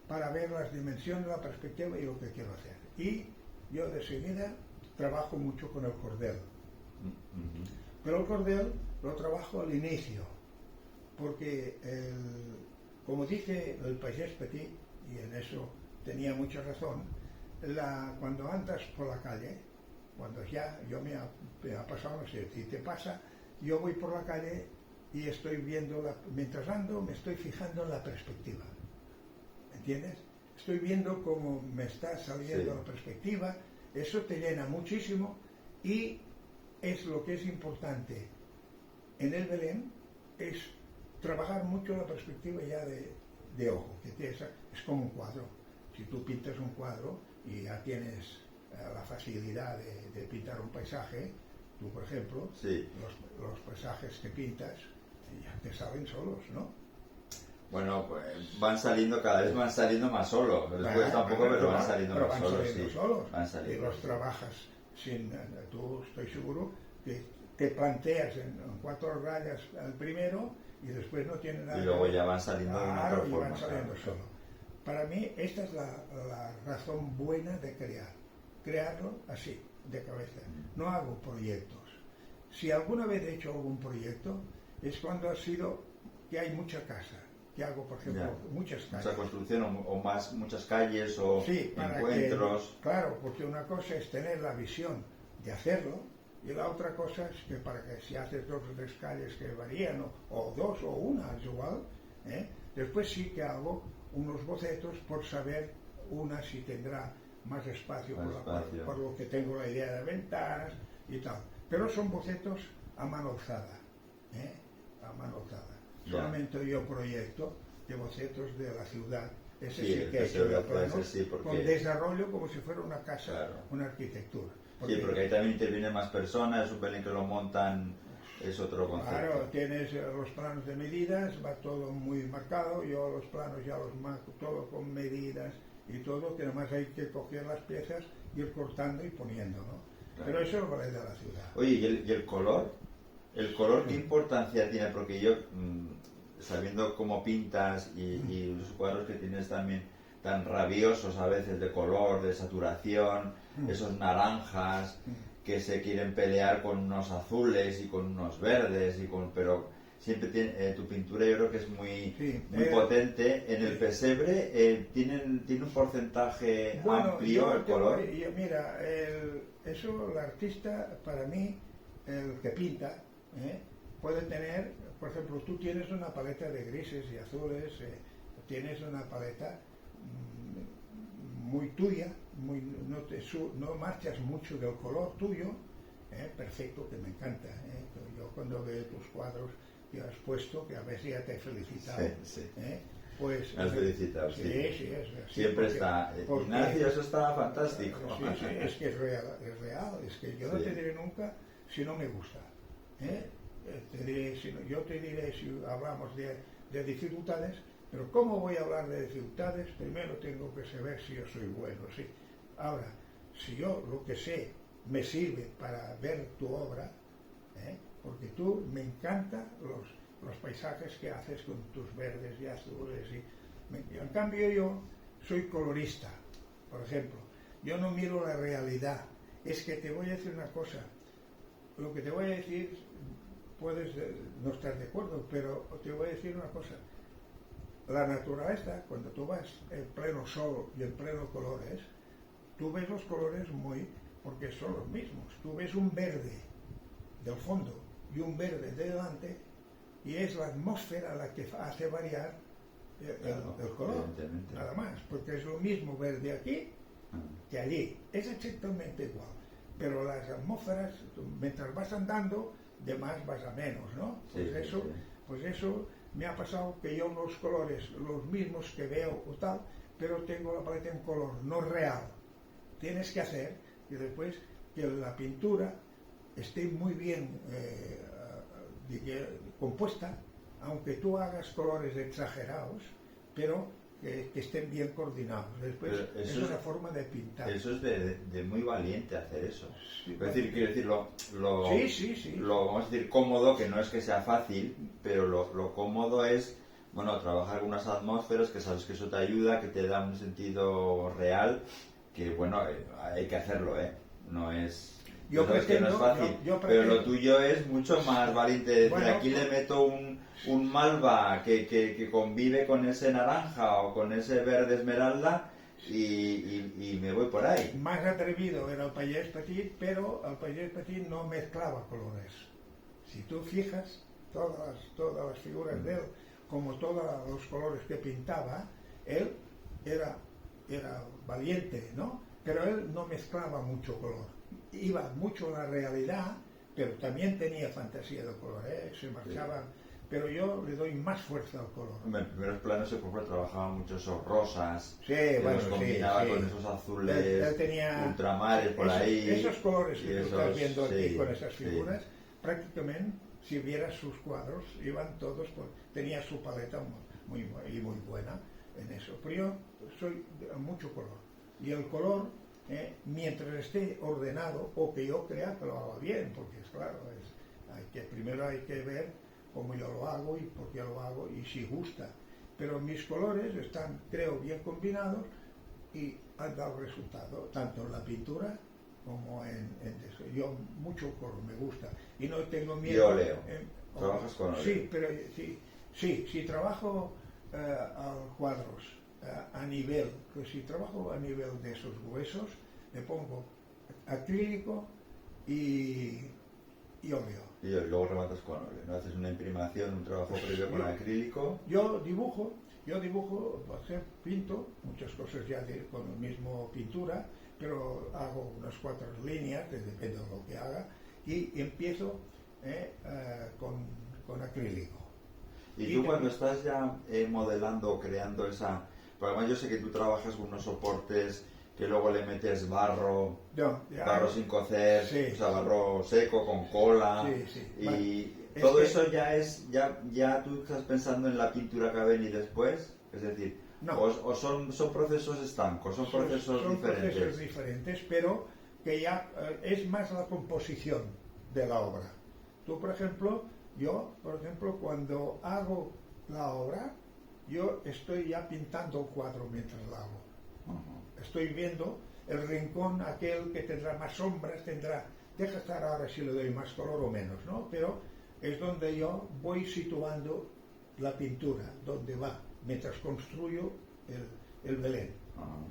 para ver las dimensiones, la perspectiva y lo que quiero hacer. Y yo de seguida trabajo mucho con el cordel. Pero el cordel lo trabajo al inicio, porque como dice el Pagès Petit, y en eso tenía mucha razón, cuando andas por la calle, cuando me ha pasado, no sé si te pasa, yo voy por la calle y estoy viendo, mientras ando me estoy fijando en la perspectiva, ¿entiendes? Estoy viendo cómo me está saliendo la perspectiva, eso te llena muchísimo, y es lo que es importante en el Belén, es trabajar mucho la perspectiva ya de ojo, que es como un cuadro. Si tú pintas un cuadro y ya tienes la facilidad de pintar un paisaje, tú por ejemplo, los paisajes que pintas ya te salen solos, ¿no? Bueno, pues cada vez van saliendo más solos. Después tampoco, pero van saliendo más solos. Van saliendo. Y los trabajas tú estoy seguro que te planteas en 4 rayas al primero y después no tiene nada. Y luego ya van saliendo de una otra forma. Y van saliendo solo. Para mí esta es la razón buena de crearlo así, de cabeza. No hago proyectos. Si alguna vez he hecho algún proyecto es cuando ha sido que hay mucha casa, que hago por ejemplo muchas calles. Mucha construcción o más, muchas calles o encuentros. Claro, porque una cosa es tener la visión de hacerlo y la otra cosa es que para que si haces 2 o 3 calles que varían o 2 o una es igual, después sí que hago unos bocetos por saber una si tendrá más espacio, por lo que tengo la idea de ventanas y tal, pero son bocetos a mano alzada, a mano alzada. Solamente yo proyecto de bocetos de la ciudad, ese sí que he hecho de planos, con desarrollo como si fuera una casa, una arquitectura. Porque ahí también intervienen más personas, un pelín que lo montan, es otro concepto. Claro, tienes los planos de medidas, va todo muy marcado, yo los planos ya los marco todo con medidas y todo, que además hay que coger las piezas, ir cortando y poniendo, ¿no? Pero eso es lo que es de la ciudad. Oye, ¿y el color? ¿El color qué importancia tiene? Porque yo, sabiendo cómo pintas y los cuadros que tienes también tan rabiosos a veces de color, de saturación, esos naranjas que se quieren pelear con unos azules y con unos verdes, pero siempre tiene, tu pintura yo creo que es muy potente. En el pesebre tiene un porcentaje amplio el color. Mira, el artista, para mí, el que pinta, puede tener, por ejemplo, tú tienes una paleta de grises y azules, tienes una paleta muy tuya, no marchas mucho del color tuyo, perfecto, que me encanta. Yo cuando veo tus cuadros que has puesto, que a veces ya te he felicitado, pues... Me has felicitado, sí. Sí, siempre está. Ignacio, eso está fantástico. Sí, es que es real, es que yo no te diré nunca si no me gusta. Yo te diré si hablamos de dificultades, pero ¿cómo voy a hablar de dificultades? Primero tengo que saber si yo soy bueno, sí. Ahora, si yo lo que sé me sirve para ver tu obra, porque tú me encantan los paisajes que haces con tus verdes y azules. En cambio yo soy colorista, por ejemplo. Yo no miro la realidad. Es que te voy a decir una cosa. Lo que te voy a decir, puedes no estar de acuerdo, pero te voy a decir una cosa. La naturaleza, cuando tú vas en pleno sol y en pleno colores, tú ves los colores porque son los mismos. Tú ves un verde del fondo y un verde de delante, y es la atmósfera la que hace variar el color, nada más, porque es lo mismo verde aquí que allí, es exactamente igual, pero las atmósferas, mientras vas andando, de más vas a menos, ¿no? Pues eso me ha pasado, que yo los colores, los mismos que veo o tal, pero tengo la paleta en color, no real. Tienes que hacer que después que la pintura esté muy bien compuesta, aunque tú hagas colores exagerados, pero que estén bien coordinados. Después es una forma de pintar. Eso es de muy valiente hacer eso. Sí, quiero decir, sí. Lo vamos a decir cómodo, que no es que sea fácil, pero lo cómodo es, trabajar con unas atmósferas que sabes que eso te ayuda, que te da un sentido real, que hay que hacerlo, no es... Yo pretendo, que no es fácil, pero lo tuyo es mucho más valiente. Decir, aquí le meto un malva que convive con ese naranja o con ese verde esmeralda y me voy por ahí. Más atrevido era el Pallés Petit, pero el Pallés Petit no mezclaba colores. Si tú fijas todas las figuras de él, como todos los colores que pintaba, él era valiente, ¿no? Pero él no mezclaba mucho color. Iba mucho a la realidad, pero también tenía fantasía de color, se marchaban, pero yo le doy más fuerza al color. En primeros planos se trabajaba mucho esos rosas, los combinaba con esos azules, él tenía ultramares por ahí. Esos colores que tú estás viendo aquí con esas figuras, prácticamente, si vieras sus cuadros, iban todos, tenía su paleta muy buena en eso. Pero yo soy de mucho color, y el color, mientras esté ordenado, o que yo crea que lo haga bien, porque es claro, primero hay que ver cómo yo lo hago y por qué lo hago y si gusta. Pero mis colores están, creo, bien combinados y han dado resultado, tanto en la pintura como en eso. Yo mucho color me gusta y no tengo miedo. Y óleo. ¿Trabajas con óleo? Sí, pero si trabajo cuadros a nivel, pues si trabajo a nivel de esos huesos, le pongo acrílico y óleo. Y luego rematas con óleo, ¿no? Haces una imprimación, un trabajo previo con acrílico. Yo dibujo, pinto muchas cosas ya con la misma pintura, pero hago unas 4 líneas, depende de lo que haga, y empiezo con acrílico. ¿Y tú cuando estás ya modelando o creando esa... Porque además yo sé que tú trabajas con unos soportes que luego le metes barro sin cocer, barro seco, con cola, y todo eso ya tú estás pensando en la pintura que va a venir después, es decir, o son procesos estancos, son procesos diferentes, pero que ya es más la composición de la obra. Tú, por ejemplo, cuando hago la obra, yo estoy ya pintando el cuadro mientras la hago. Estoy viendo el rincón aquel que tendrá más sombras, deja estar ahora si le doy más color o menos, ¿no? Pero es donde yo voy situando la pintura, donde va, mientras construyo el Belén.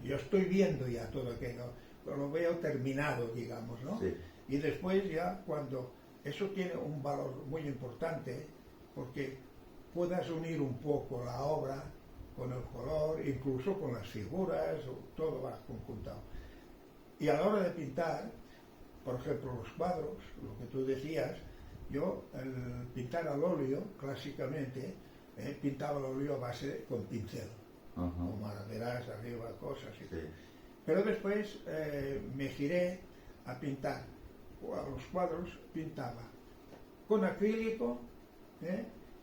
Yo estoy viendo ya todo aquello, lo veo terminado, digamos, ¿no? Sí. Y después ya cuando eso tiene un valor muy importante, porque puedas unir un poco la obra con el color, incluso con las figuras, todo va conjuntado. Y a la hora de pintar, por ejemplo, los cuadros, lo que tú decías, yo al pintar al óleo, clásicamente, pintaba el óleo a base con pincel, con maderas arriba, cosas y Sí. Pero después me giré a pintar, a los cuadros pintaba con acrílico,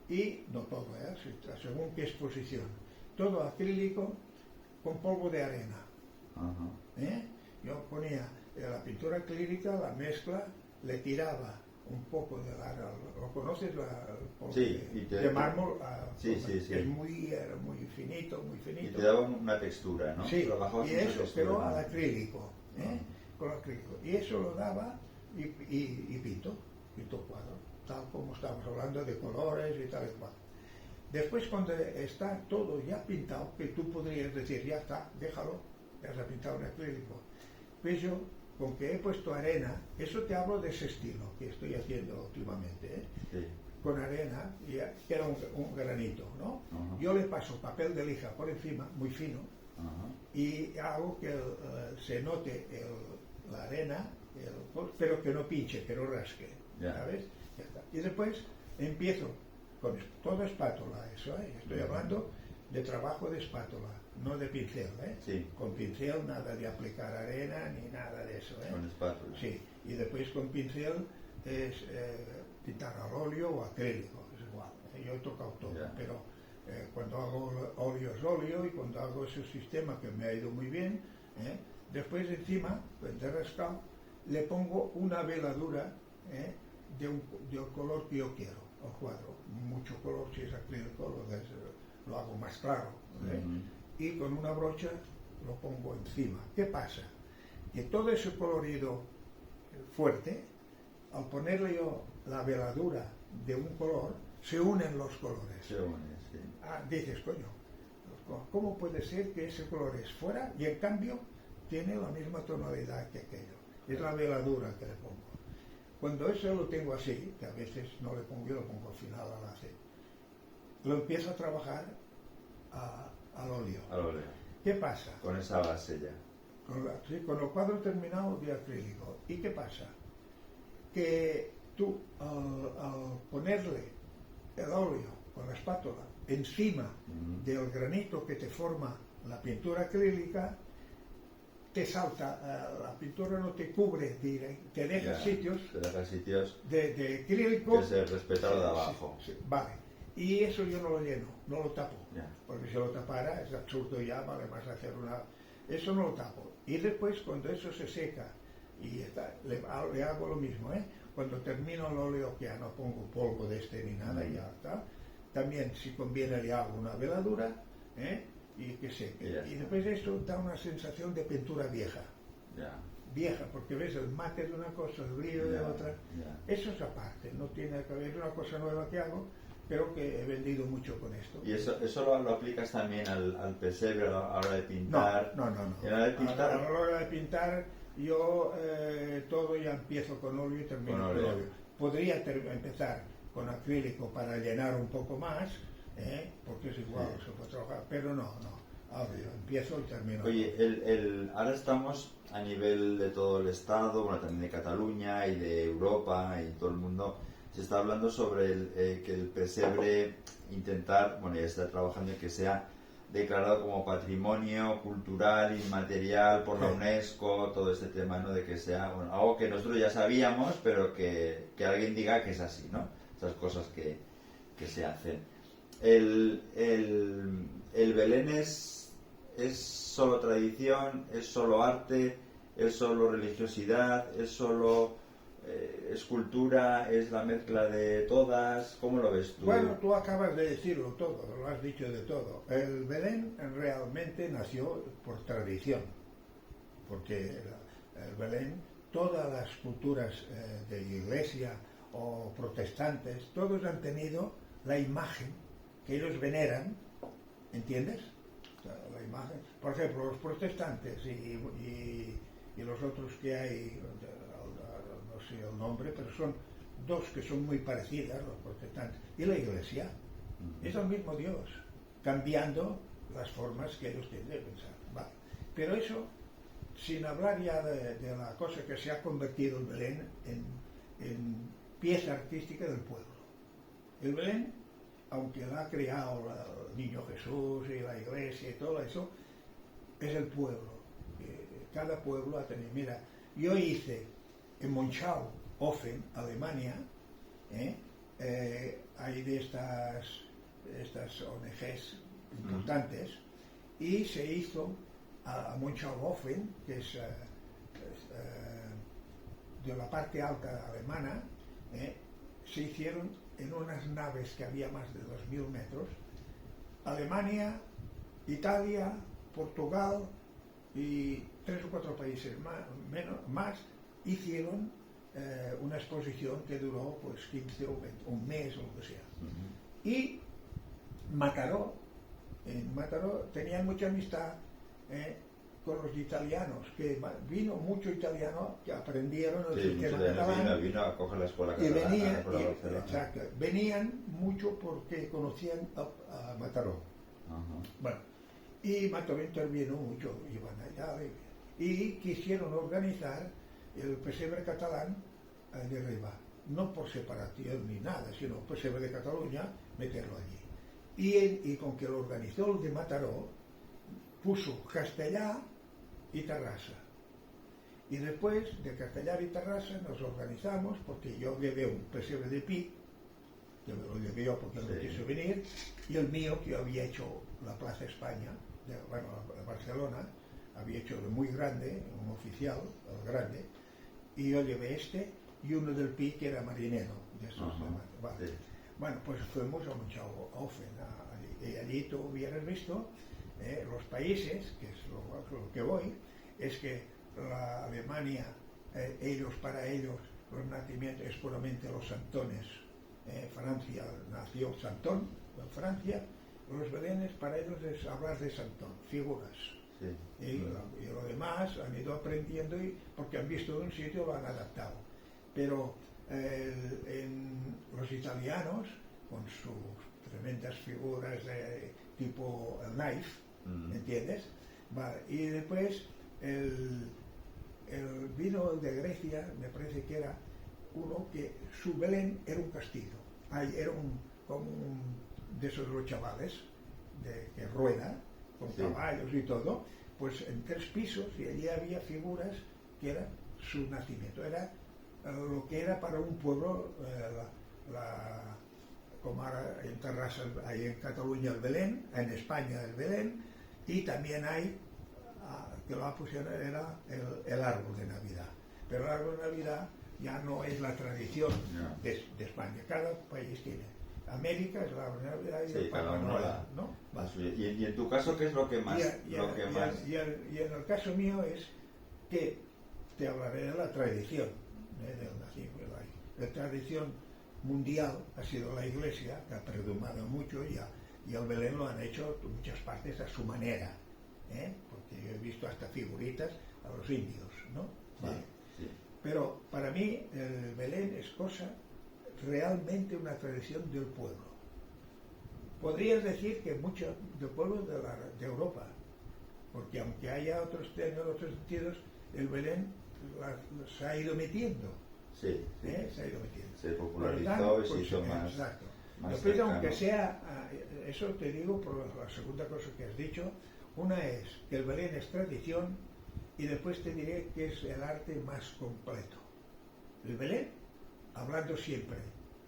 y no todo, según qué exposición, todo acrílico con polvo de arena. Yo ponía la pintura acrílica, la mezcla, le tiraba un poco de la... ¿Lo conoces? El polvo de mármol. Sí. Es muy finito, muy finito. Y te daba una textura, ¿no? Sí, Trabajabas y mucha eso, textura, pero ¿no? al acrílico, con acrílico. Y eso lo daba y pinto cuadro, tal como estamos hablando de colores y tal y cual. Después, cuando está todo ya pintado, que tú podrías decir, ya está, déjalo, ya se ha pintado en acrílico. Pues yo, con que he puesto arena, eso te hablo de ese estilo que estoy haciendo últimamente, Sí. con arena, y queda un granito, ¿no? Yo le paso papel de lija por encima, muy fino, y hago que se note la arena, pero que no pinche, que no rasque, ¿sabes? Ya está. Y después empiezo con toda espátula, eso, estoy hablando de trabajo de espátula, no de pincel, Sí. Con pincel nada de aplicar arena ni nada de eso, Con espátula. Sí, y después con pincel es pintar al óleo o acrílico, es igual, yo he tocado todo, pero cuando hago óleo es óleo, y cuando hago ese sistema que me ha ido muy bien, después encima, pues de rascado, le pongo una veladura del color que yo quiero al cuadro, mucho color, si es acrílico lo hago más claro, y con una brocha lo pongo encima. ¿Qué pasa? Que todo ese colorido fuerte, al ponerle yo la veladura de un color, se unen los colores. Se unen, sí. Dices, coño, ¿cómo puede ser que ese color es fuera y en cambio tiene la misma tonalidad que aquello? Es la veladura que le pongo. Cuando eso lo tengo así, que a veces no le pongo, yo lo pongo al final al hacer, lo empiezo a trabajar al óleo. Al óleo. ¿Qué pasa? Con esa base ya. Con el cuadro terminado de acrílico. ¿Y qué pasa? Que tú, al ponerle el óleo con la espátula encima del granito que te forma la pintura acrílica, te salta, la pintura no te cubre, te deja sitios de acrílico que se respeta lo de abajo. Sí, vale, y eso yo no lo lleno, no lo tapo, porque si lo tapara es absurdo ya, vale más hacer eso no lo tapo. Y después, cuando eso se seca y le hago lo mismo, cuando termino el óleo, que ya no pongo polvo de ni nada, y ya está. También, si conviene, le hago una veladura, y que seque. Y después eso da una sensación de pintura vieja. Vieja, porque ves el mate de una cosa, el brillo de otra. Eso es aparte, no tiene que ver, es una cosa nueva que hago, pero que he vendido mucho con esto. ¿Y eso lo aplicas también al pesebre a la hora de pintar? No. ¿A la hora de pintar? A la hora de pintar, yo todo ya empiezo con óleo y termino con óleo. Podría empezar con acrílico para llenar un poco más, porque es igual, se puede trabajar, pero no, óleo, empiezo y termino. Oye, ahora estamos a nivel de todo el Estado, bueno, también de Cataluña y de Europa y todo el mundo, se está hablando sobre que el pesebre intentar, bueno, ya está trabajando en que sea declarado como patrimonio cultural inmaterial por la UNESCO, todo este tema, ¿no? De que sea, bueno, algo que nosotros ya sabíamos, pero que alguien diga que es así, ¿no? Esas cosas que se hacen. El Belén es solo tradición, es solo arte, es solo religiosidad, es solo escultura, es la mezcla de todas. ¿Cómo lo ves tú? Bueno, tú acabas de decirlo todo, lo has dicho de todo. El Belén realmente nació por tradición, porque el Belén, todas las culturas de iglesia o protestantes, todos han tenido la imagen que ellos veneran, ¿entiendes? O sea, la imagen, por ejemplo, los protestantes y los otros que hay, no sé el nombre, pero son dos que son muy parecidas, los protestantes y la iglesia. Es el mismo Dios, cambiando las formas que ellos tienen de pensar. Vale. Pero eso, sin hablar ya de la cosa que se ha convertido el Belén en pieza artística del pueblo. El Belén, aunque la ha creado el Niño Jesús y la iglesia y todo eso, es el pueblo. Cada pueblo ha tenido. Mira, yo hice en Monschau-Ofen, Alemania, hay de estas ONGs importantes, y se hizo a Monschau-Ofen, que es de la parte alta alemana, se hicieron en unas naves que había más de 2000 metros. Alemania, Italia, Portugal y 3 o 4 países más hicieron una exposición que duró pues 15 o 20, un mes o lo que sea. Y Mataró, en Mataró tenían mucha amistad con los italianos, que vino mucho italiano que aprendieron el sistema catalán, vino a coger la escuela catalana, venían mucho porque conocían a Mataró. Bueno, y Mataró intervino mucho, iban allá y quisieron organizar el pesebre catalán de arriba, no por separación ni nada, sino pesebre de Cataluña, meterlo allí. Y con que lo organizó el de Mataró, puso Castellar y Tarrasa. Y después de Castellar y Tarrasa nos organizamos, porque yo llevé un pesebre de Pi, que me lo llevé yo porque no quiso venir, y el mío, que yo había hecho la Plaza España, de Barcelona, había hecho de muy grande, un oficial, el grande, y yo llevé este, y uno del Pi que era marinero, de esos demás. Vale. Bueno, pues fuimos a Monschau-Ofen, y allí tú hubieras visto los países, que es lo que voy, es que la Alemania, para ellos, los nacimientos es puramente los santones. Francia nació Santón, en Francia, los belenes para ellos es hablar de Santón, figuras. Sí. Y lo demás han ido aprendiendo porque han visto de un sitio lo han adaptado. Pero los italianos, con sus tremendas figuras de tipo el knife, ¿entiendes? Vale. Y después el vino de Grecia, me parece que era uno que su Belén era un castillo. Era como de esos los chavales que rueda con caballos y todo, pues en 3 pisos, y allí había figuras que eran su nacimiento, era lo que era para un pueblo, como ahora en Tarrasa, hay en Cataluña el Belén, en España el Belén, y también hay, que lo pusieron, era el árbol de Navidad. Pero el árbol de Navidad ya no es la tradición de España, cada país tiene. América es la árbol de Navidad y el Papá Noel, ¿no? ¿Y en tu caso qué es lo que más? Y en el caso mío es que te hablaré de la tradición del nacimiento. La tradición mundial ha sido la Iglesia, que ha predomado mucho, y el Belén lo han hecho en muchas partes a su manera, porque yo he visto hasta figuritas a los indios, ¿no? Vale. Sí. Pero para mí el Belén es realmente una tradición del pueblo. Podrías decir que mucho del pueblo de Europa, porque aunque haya otros sentidos, el Belén se ha ido metiendo. Sí. Se ha ido metiendo. Se popularizó y se hizo más. Exacto. Más después, cercano. aunque sea, eso te digo por la segunda cosa que has dicho, una es que el Belén es tradición, y después te diré que es el arte más completo. El Belén, hablando siempre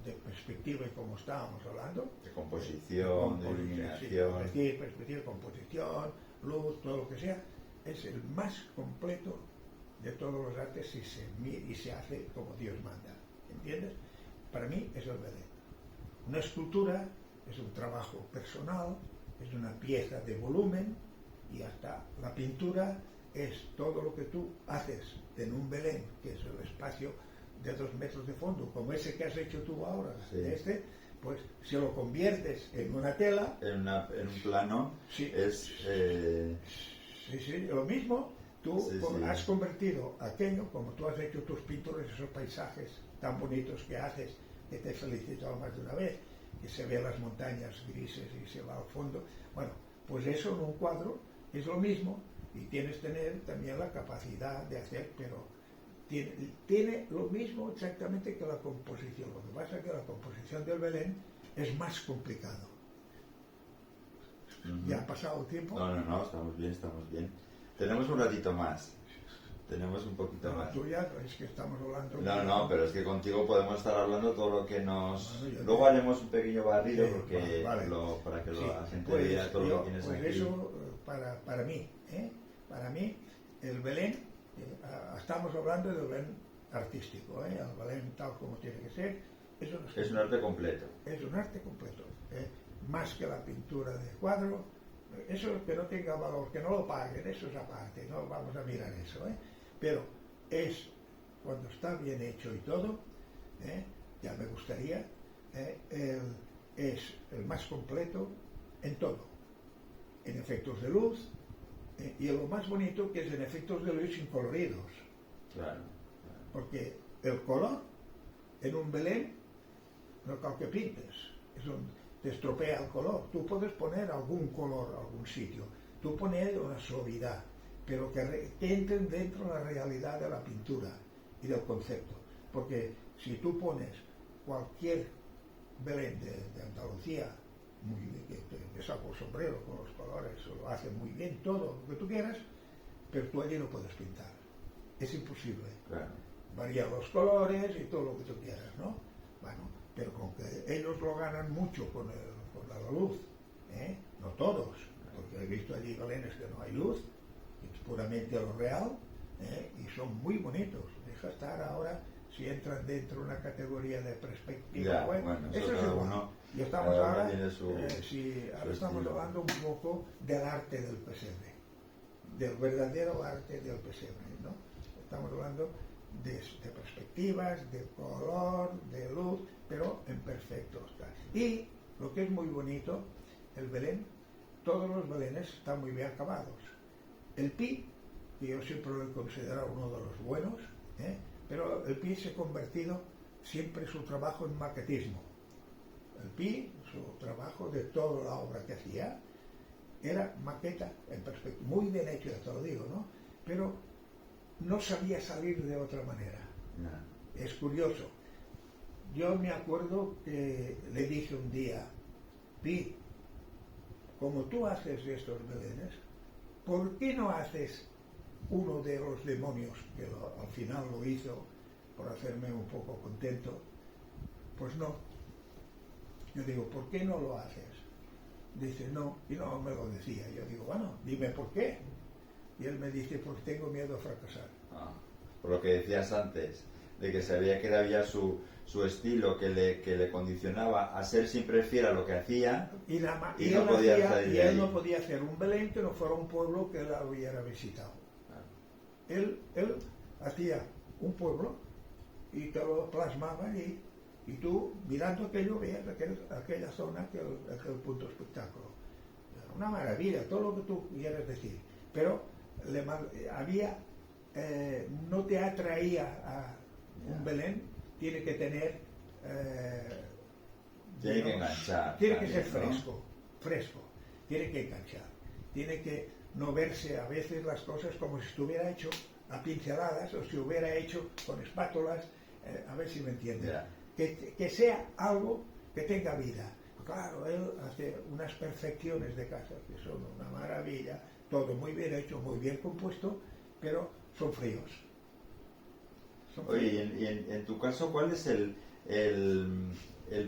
de perspectiva y como estábamos hablando, de composición, de iluminación, sí, perspectiva, composición, luz, todo lo que sea, es el más completo de todos los artes y se hace como Dios manda, ¿entiendes? Para mí es el Belén. Una escultura es un trabajo personal, es una pieza de volumen, y hasta la pintura es todo lo que tú haces en un Belén, que es el espacio de 2 metros de fondo, como ese que has hecho tú ahora, pues si lo conviertes en una tela, en un plano, sí, es lo mismo. Tú has convertido aquello, como tú has hecho tus pinturas, esos paisajes tan bonitos que haces, que te he felicitado más de una vez, que se ven las montañas grises y se va al fondo. Bueno, Pues eso en un cuadro es lo mismo y tienes que tener también la capacidad de hacer, pero tiene lo mismo exactamente que la composición. Lo que pasa es que la composición del Belén es más complicado. ¿Ya ha pasado el tiempo? No, estamos bien. Tenemos un ratito más. Tenemos un poquito más. Tú ya, es que estamos hablando... No, pero es que contigo podemos estar hablando todo lo que nos... Bueno, luego haremos un pequeño barrido porque vale. para que Sí, la gente pues vea todo lo que tienes pues aquí. eso, para mí, el Belén, estamos hablando del Belén artístico, el Belén tal como tiene que ser, eso no es un arte completo. Es un arte completo, más que la pintura de cuadro. Eso que no tenga valor, que no lo paguen, eso es aparte, no vamos a mirar eso, pero es, cuando está bien hecho y todo, ya me gustaría, es el más completo en todo, en efectos de luz, y lo más bonito que es en efectos de luz incoloridos. Claro. Porque el color en un Belén no cal que pintes, te estropea el color. Tú puedes poner algún color a algún sitio, tú pones una suavidad, pero que entren dentro de la realidad de la pintura y del concepto. Porque si tú pones cualquier Belén de Andalucía, muy bien, que saco el sombrero con los colores, lo hace muy bien, todo lo que tú quieras, pero tú allí no puedes pintar. Es imposible. Claro. Varían los colores y todo lo que tú quieras, ¿no? Bueno, pero con que ellos lo ganan mucho con la luz, no todos, porque he visto allí belenes que no hay luz, es puramente lo real, y son muy bonitos. Deja estar ahora si entran dentro de una categoría de perspectiva. Ya, bueno, eso es igual. Y estamos ahora, ahora estamos hablando un poco del arte del pesebre, del verdadero arte del pesebre, ¿no? Estamos hablando de perspectivas, de color, de luz, pero en perfectos casos. Y lo que es muy bonito, el Belén, todos los belenes están muy bien acabados. El Pi, que yo siempre lo he considerado uno de los buenos, pero el Pi se ha convertido siempre su trabajo en maquetismo. El Pi, su trabajo de toda la obra que hacía, era maqueta en perspectiva, muy bien hecho, ya te lo digo, ¿no? Pero no sabía salir de otra manera. No. Es curioso. Yo me acuerdo que le dije un día, Pi, como tú haces estos belenes, ¿por qué no haces uno de los demonios, que al final lo hizo por hacerme un poco contento? Pues no. Yo digo, ¿por qué no lo haces? Dice, no, y no me lo decía. Yo digo, bueno, dime por qué. Y él me dice, porque tengo miedo a fracasar. Por lo que decías antes, de que sabía que había su estilo que le condicionaba a ser siempre fiel a lo que hacía y no podía salir de ahí. Él no podía hacer un Belén que no fuera un pueblo que él hubiera visitado. Claro. Él hacía un pueblo y te lo plasmaba allí, y tú mirando aquello veías aquella zona, aquel punto de espectáculo. Era una maravilla, todo lo que tú quieras decir, pero no te atraía a un Belén, tiene que tener tiene que enganchar, tiene que ser fresco, tiene que enganchar, tiene que no verse a veces las cosas como si estuviera hecho a pinceladas o si hubiera hecho con espátulas, a ver si me entiendes. Que sea algo que tenga vida. Claro, él hace unas perfecciones de casa que son una maravilla, todo muy bien hecho, muy bien compuesto, pero son fríos. Oye, y en tu caso, ¿cuál es el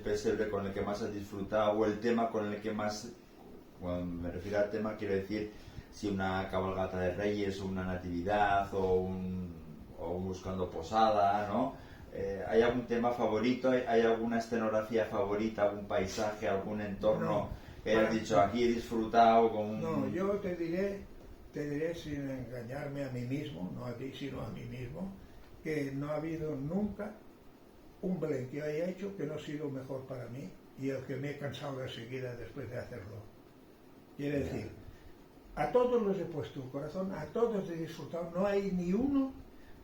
pesebre con el que más has disfrutado o el tema con el que más, cuando me refiero al tema quiero decir si una cabalgata de Reyes o una natividad o un buscando posada, ¿no? ¿Hay algún tema favorito? ¿Hay alguna escenografía favorita? ¿Algún paisaje? ¿Algún entorno que hayas dicho aquí he disfrutado con No, yo te diré sin engañarme a mí mismo, no a ti sino a mí mismo, que no ha habido nunca un Belén que haya hecho que no ha sido mejor para mí y el que me he cansado de seguida después de hacerlo. Quiere decir, a todos los he puesto un corazón, a todos he disfrutado, no hay ni uno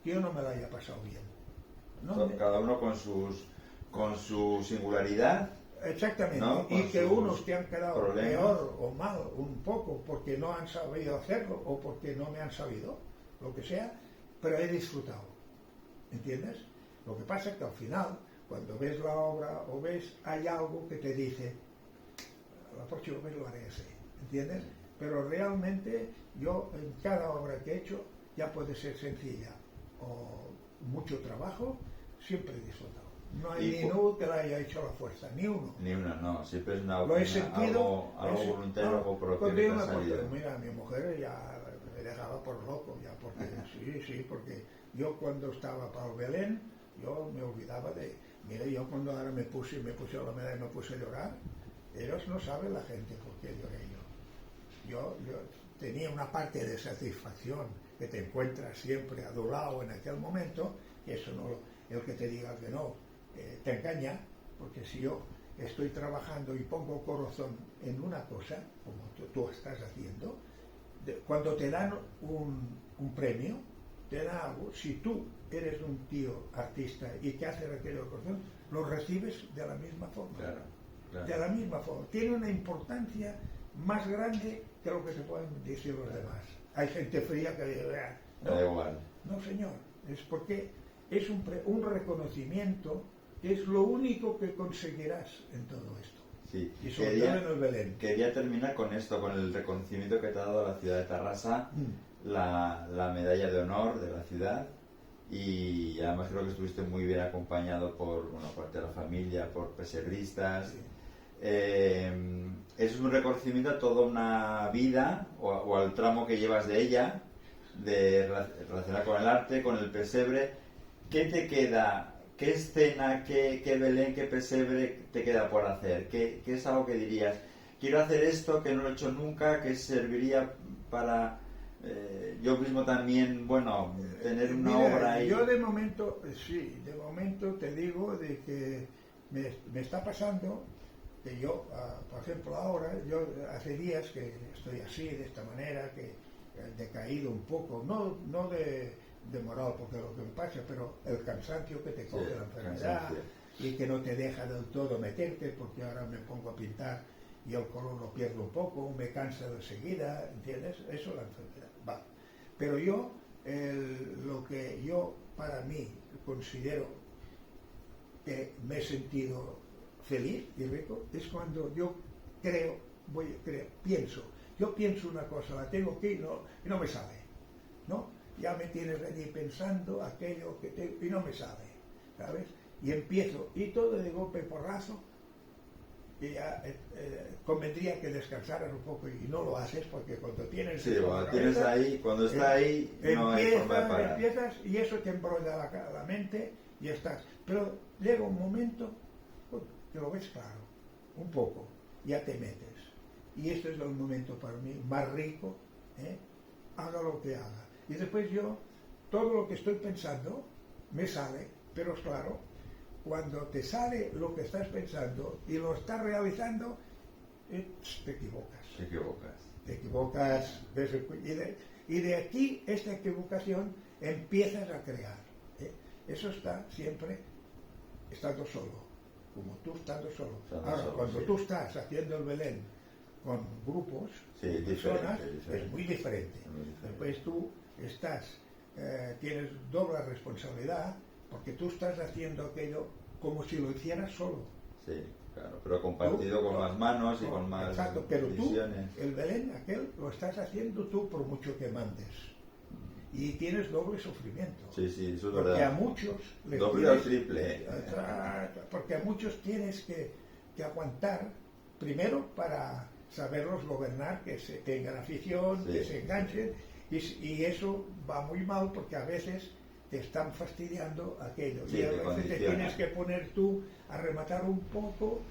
que yo no me lo haya pasado bien. Cada uno con su singularidad Exactamente, ¿no? y Con que sus unos te han quedado problemas. peor o mal un poco porque no han sabido hacerlo o porque no me han sabido, lo que sea, pero he disfrutado, ¿entiendes? Lo que pasa es que al final, cuando ves la obra o ves, hay algo que te dice, la próxima vez lo haré así, ¿entiendes? Pero realmente yo en cada obra que he hecho, ya puede ser sencilla o mucho trabajo, siempre he disfrutado. No hay ni uno que la haya hecho a la fuerza, ni uno. Ni una, no, siempre es una, Lo he sentido, algo voluntario, no, algo propio cuando que te yo ha me salido. acuerdo, mira, mi mujer ya me dejaba por loco, ya porque, sí, porque yo cuando estaba para el Belén, yo me olvidaba de, mira, yo cuando ahora me puse la medalla y me puse a llorar, ellos no saben la gente por qué lloré yo. Yo tenía una parte de satisfacción que te encuentras siempre adulado en aquel momento, y eso no, el que te diga que no, te engaña, porque si yo estoy trabajando y pongo corazón en una cosa, como tú estás haciendo, cuando te dan un premio, te dan algo, si tú eres un tío artista y que haces aquello corazón, lo recibes de la misma forma. Claro, claro. De la misma forma. Tiene una importancia más grande que lo que se pueden decir los demás. Hay gente fría que dice, no, da igual. No, señor, es porque es un reconocimiento que es lo único que conseguirás en todo esto. Sí. Y sobre todo en el Belén. Quería terminar con esto, con el reconocimiento que te ha dado la ciudad de Tarrasa, la medalla de honor de la ciudad, y además creo que estuviste muy bien acompañado por, bueno, parte de la familia, por pesebristas. Sí. Es un reconocimiento a toda una vida o al tramo que llevas de ella, relacionada con el arte, con el pesebre. ¿Qué te queda? ¿Qué escena, qué Belén, qué pesebre te queda por hacer? ¿Qué es algo que dirías? Quiero hacer esto que no lo he hecho nunca, que serviría para yo mismo también, bueno, tener una obra ahí. Yo de momento, sí, de momento te digo de que me está pasando que yo, por ejemplo, ahora, yo hace días que estoy así, de esta manera, que he decaído un poco, no de moral, porque lo que me pasa, pero el cansancio que te coge la enfermedad y que no te deja del todo meterte, porque ahora me pongo a pintar y el color lo pierdo un poco, me cansa de seguida, ¿entiendes? Eso es la enfermedad. Vale. Pero yo, lo que yo para mí considero que me he sentido feliz y rico es cuando yo pienso una cosa, la tengo que y no me sale, ¿no? Ya me tienes allí pensando aquello que tengo y no me sale, ¿sabes? Y empiezo, y todo de golpe porrazo, y ya convendría que descansaras un poco y no lo haces porque cuando tienes... Sí, cuando tienes ahí, cuando está ahí, no hay forma de parar. Empiezas y eso te embrolla la mente y estás. Pero llega un momento que lo ves claro, un poco, ya te metes. Y este es el momento para mí más rico, haga lo que haga. Y después yo, todo lo que estoy pensando, me sale, pero es claro, cuando te sale lo que estás pensando y lo estás realizando, te equivocas. Te equivocas. Y de aquí, esta equivocación, empiezas a crear. Eso está siempre estando solo, como tú estando solo. Ahora, cuando tú estás haciendo el Belén con grupos, con personas, es muy diferente. Después tú tienes doble responsabilidad, porque tú estás haciendo aquello como si lo hicieras solo. Sí, claro, pero compartido con más manos y con más exacto, pero visiones. Tú, el Belén aquel, lo estás haciendo tú por mucho que mandes. Y tienes doble sufrimiento. Sí, eso es porque verdad. A muchos les doble o triple. Porque a muchos tienes que aguantar, primero para saberlos gobernar, que se tengan afición, que se enganchen, y eso va muy mal porque a veces te están fastidiando aquello. Y a veces te tienes que poner tú a rematar un poco,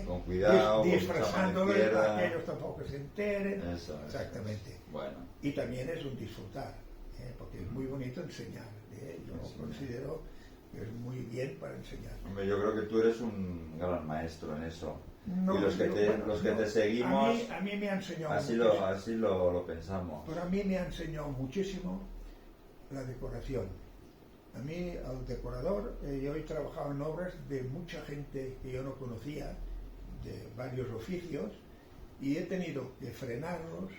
con cuidado, disfrazándoles para que ellos tampoco se enteren. Eso, exactamente. Bueno. Y también es un disfrutar, porque es muy bonito enseñar. Yo considero que es muy bien para enseñar. Hombre, yo creo que tú eres un gran maestro en eso. No, y los que te seguimos, a mí me ha enseñado así lo pensamos. Pero a mí me ha enseñado muchísimo la decoración. A mí, al decorador, yo he trabajado en obras de mucha gente que yo no conocía de varios oficios y he tenido que frenarlos,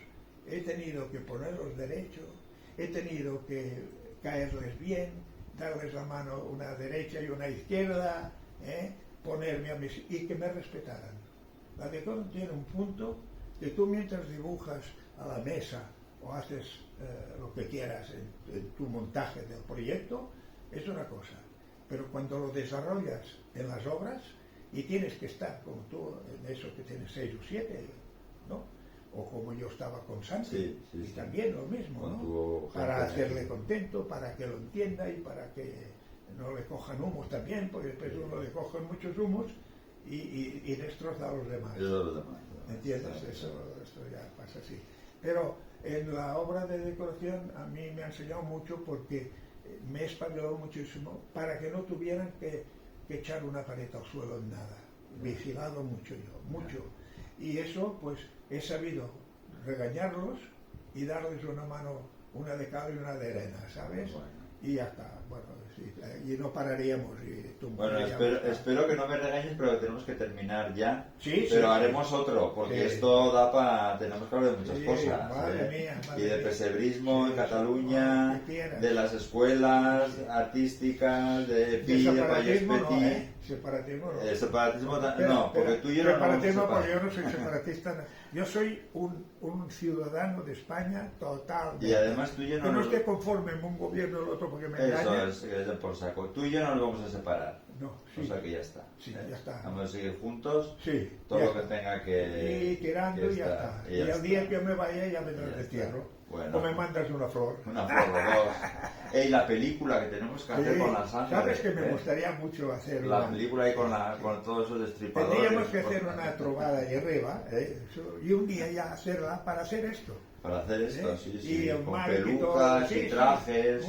he tenido que ponerlos derechos, he tenido que caerles bien, darles la mano una derecha y una izquierda, ponerme a mis... y que me respetaran. La decoración tiene un punto que tú mientras dibujas a la mesa o haces lo que quieras en tu montaje del proyecto, es una cosa. Pero cuando lo desarrollas en las obras y tienes que estar como tú, en eso que tienes 6 o 7, ¿no? O como yo estaba con Santi, y también lo mismo, ¿no? Para hacerle contento, para que lo entienda y para que no le cojan humos también, porque después uno le coge muchos humos y destroza a los demás. ¿Entiendes? Esto ya pasa así. Pero en la obra de decoración a mí me ha enseñado mucho porque me he espabilado muchísimo para que no tuvieran que echar una pared al suelo en nada. Vigilado mucho yo, mucho. Y eso, pues, he sabido regañarlos y darles una mano, una de cal y una de arena, ¿sabes? Bueno. Y ya está. Bueno, sí, y no pararíamos. Bueno, espero que no me regañes, pero tenemos que terminar ya. Sí, pero haremos otro, porque esto da para... Tenemos que hablar de muchas cosas. Madre mía, y de pesebrismo en Cataluña, de las escuelas artísticas, de separatismo no, separatismo no. Separatismo no, porque tú y yo no separatismo, porque yo no soy separatista. Yo soy un ciudadano de España total. Y además tú y yo no esté conforme en un gobierno o el otro porque me engañan. Eso es por saco. Tú y yo no nos vamos a separar. No, sí. O sea que ya está. Sí, ya está. Vamos a seguir juntos. Sí. Todo lo que tenga que... Y tirando y ya está. Y al día que me vaya ya vendrás de tierro. Bueno, o me mandas una flor. Una flor o 2. Y la película que tenemos que hacer con la sangre. Sabes que me gustaría mucho hacer la película ahí con todos esos destripadores. Tendríamos que hacer una trovada ahí arriba, y un día ya hacerla para hacer esto. Para hacer esto, sí. Y con pelucas y trajes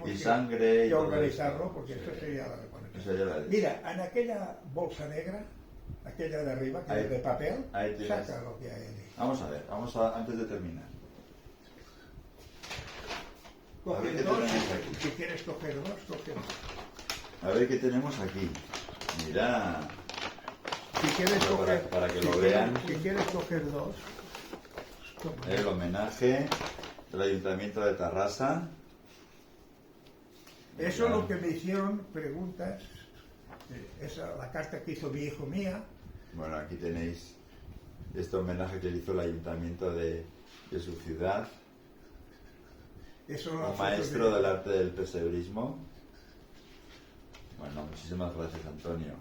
y sangre. Y organizarlo, porque eso sería la Mira, en aquella bolsa negra, aquella de arriba, que es de papel, saca lo que hay ahí. Vamos a ver, antes de terminar. Coge dos, si quieres coger dos, coge dos. A ver qué tenemos aquí. Mira. Si quieres coger, para que lo vean. Si quieres coger dos. El homenaje del Ayuntamiento de Tarrasa. Eso es lo que me hicieron preguntas. Esa, la carta que hizo mi hijo mía. Bueno, aquí tenéis este homenaje que le hizo el Ayuntamiento de su ciudad. Un maestro del arte del pesebrismo. Bueno, muchísimas gracias, Antonio.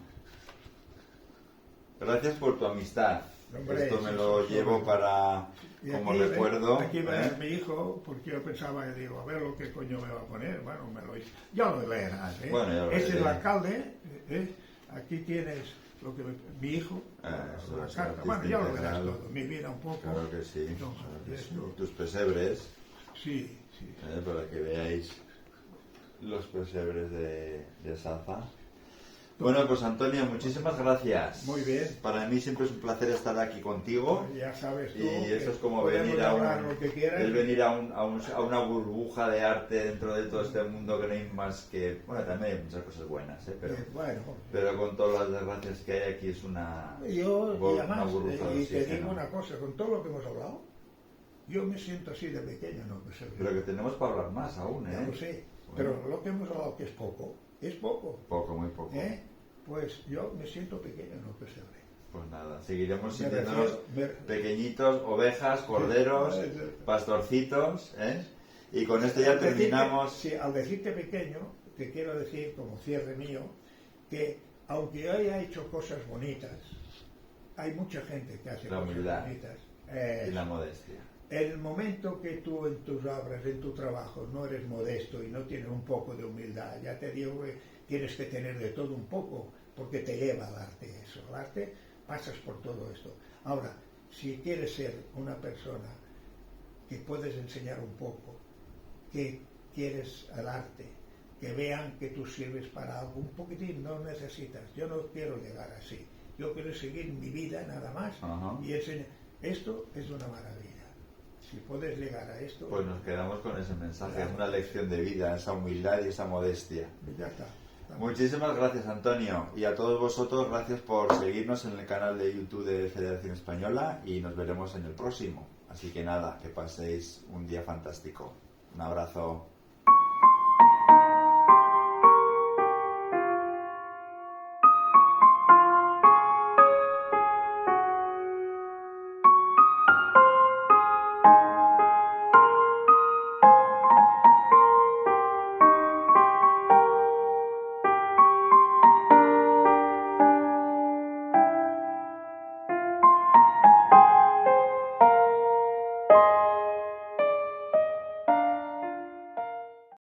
Gracias por tu amistad. Hombre, esto me lo llevo para como aquí, recuerdo. Aquí ves mi hijo, porque yo pensaba, digo, a ver lo que coño me va a poner. Bueno, me lo hizo. Ya lo leerás, ¿eh? Bueno, ya lo es el alcalde, aquí tienes lo que mi hijo, la carta. Bueno, ya lo verás todo, mi vida un poco. Claro que sí. No, claro que sí. Tus pesebres. Sí. Para que veáis los pesebres de Saza. Bueno, pues Antonio, muchísimas gracias. Muy bien. Para mí siempre es un placer estar aquí contigo. Ya sabes tú. Y eso es como venir a una burbuja de arte dentro de todo este mundo que no hay más que... Bueno, también hay muchas cosas buenas, pero con todas las desgracias que hay aquí es una burbuja. Y te digo una cosa, con todo lo que hemos hablado, yo me siento así de pequeño, ¿no? Pero que tenemos para hablar más aún, ¿eh? Ya lo sé, pero lo que hemos hablado que es poco. Es poco. Poco, muy poco. Pues yo me siento pequeño, no pesebre. Pues nada, seguiremos sintiéndonos pequeñitos, ovejas, corderos, pastorcitos, y con esto ya terminamos. Al decirte pequeño, te quiero decir, como cierre mío, que aunque yo haya hecho cosas bonitas, hay mucha gente que hace cosas bonitas. Y la modestia. El momento que tú en tus obras, en tu trabajo, no eres modesto y no tienes un poco de humildad, ya te digo que tienes que tener de todo un poco, porque te lleva al arte eso. Al arte pasas por todo esto. Ahora, si quieres ser una persona que puedes enseñar un poco, que quieres al arte, que vean que tú sirves para algo, un poquitín, no necesitas. Yo no quiero llegar así. Yo quiero seguir mi vida nada más y enseñar. Esto es una maravilla. Si puedes llegar a esto... Pues nos quedamos con ese mensaje, una lección de vida, esa humildad y esa modestia. Ya está. Muchísimas gracias, Antonio. Y a todos vosotros, gracias por seguirnos en el canal de YouTube de Federación Española y nos veremos en el próximo. Así que nada, que paséis un día fantástico. Un abrazo.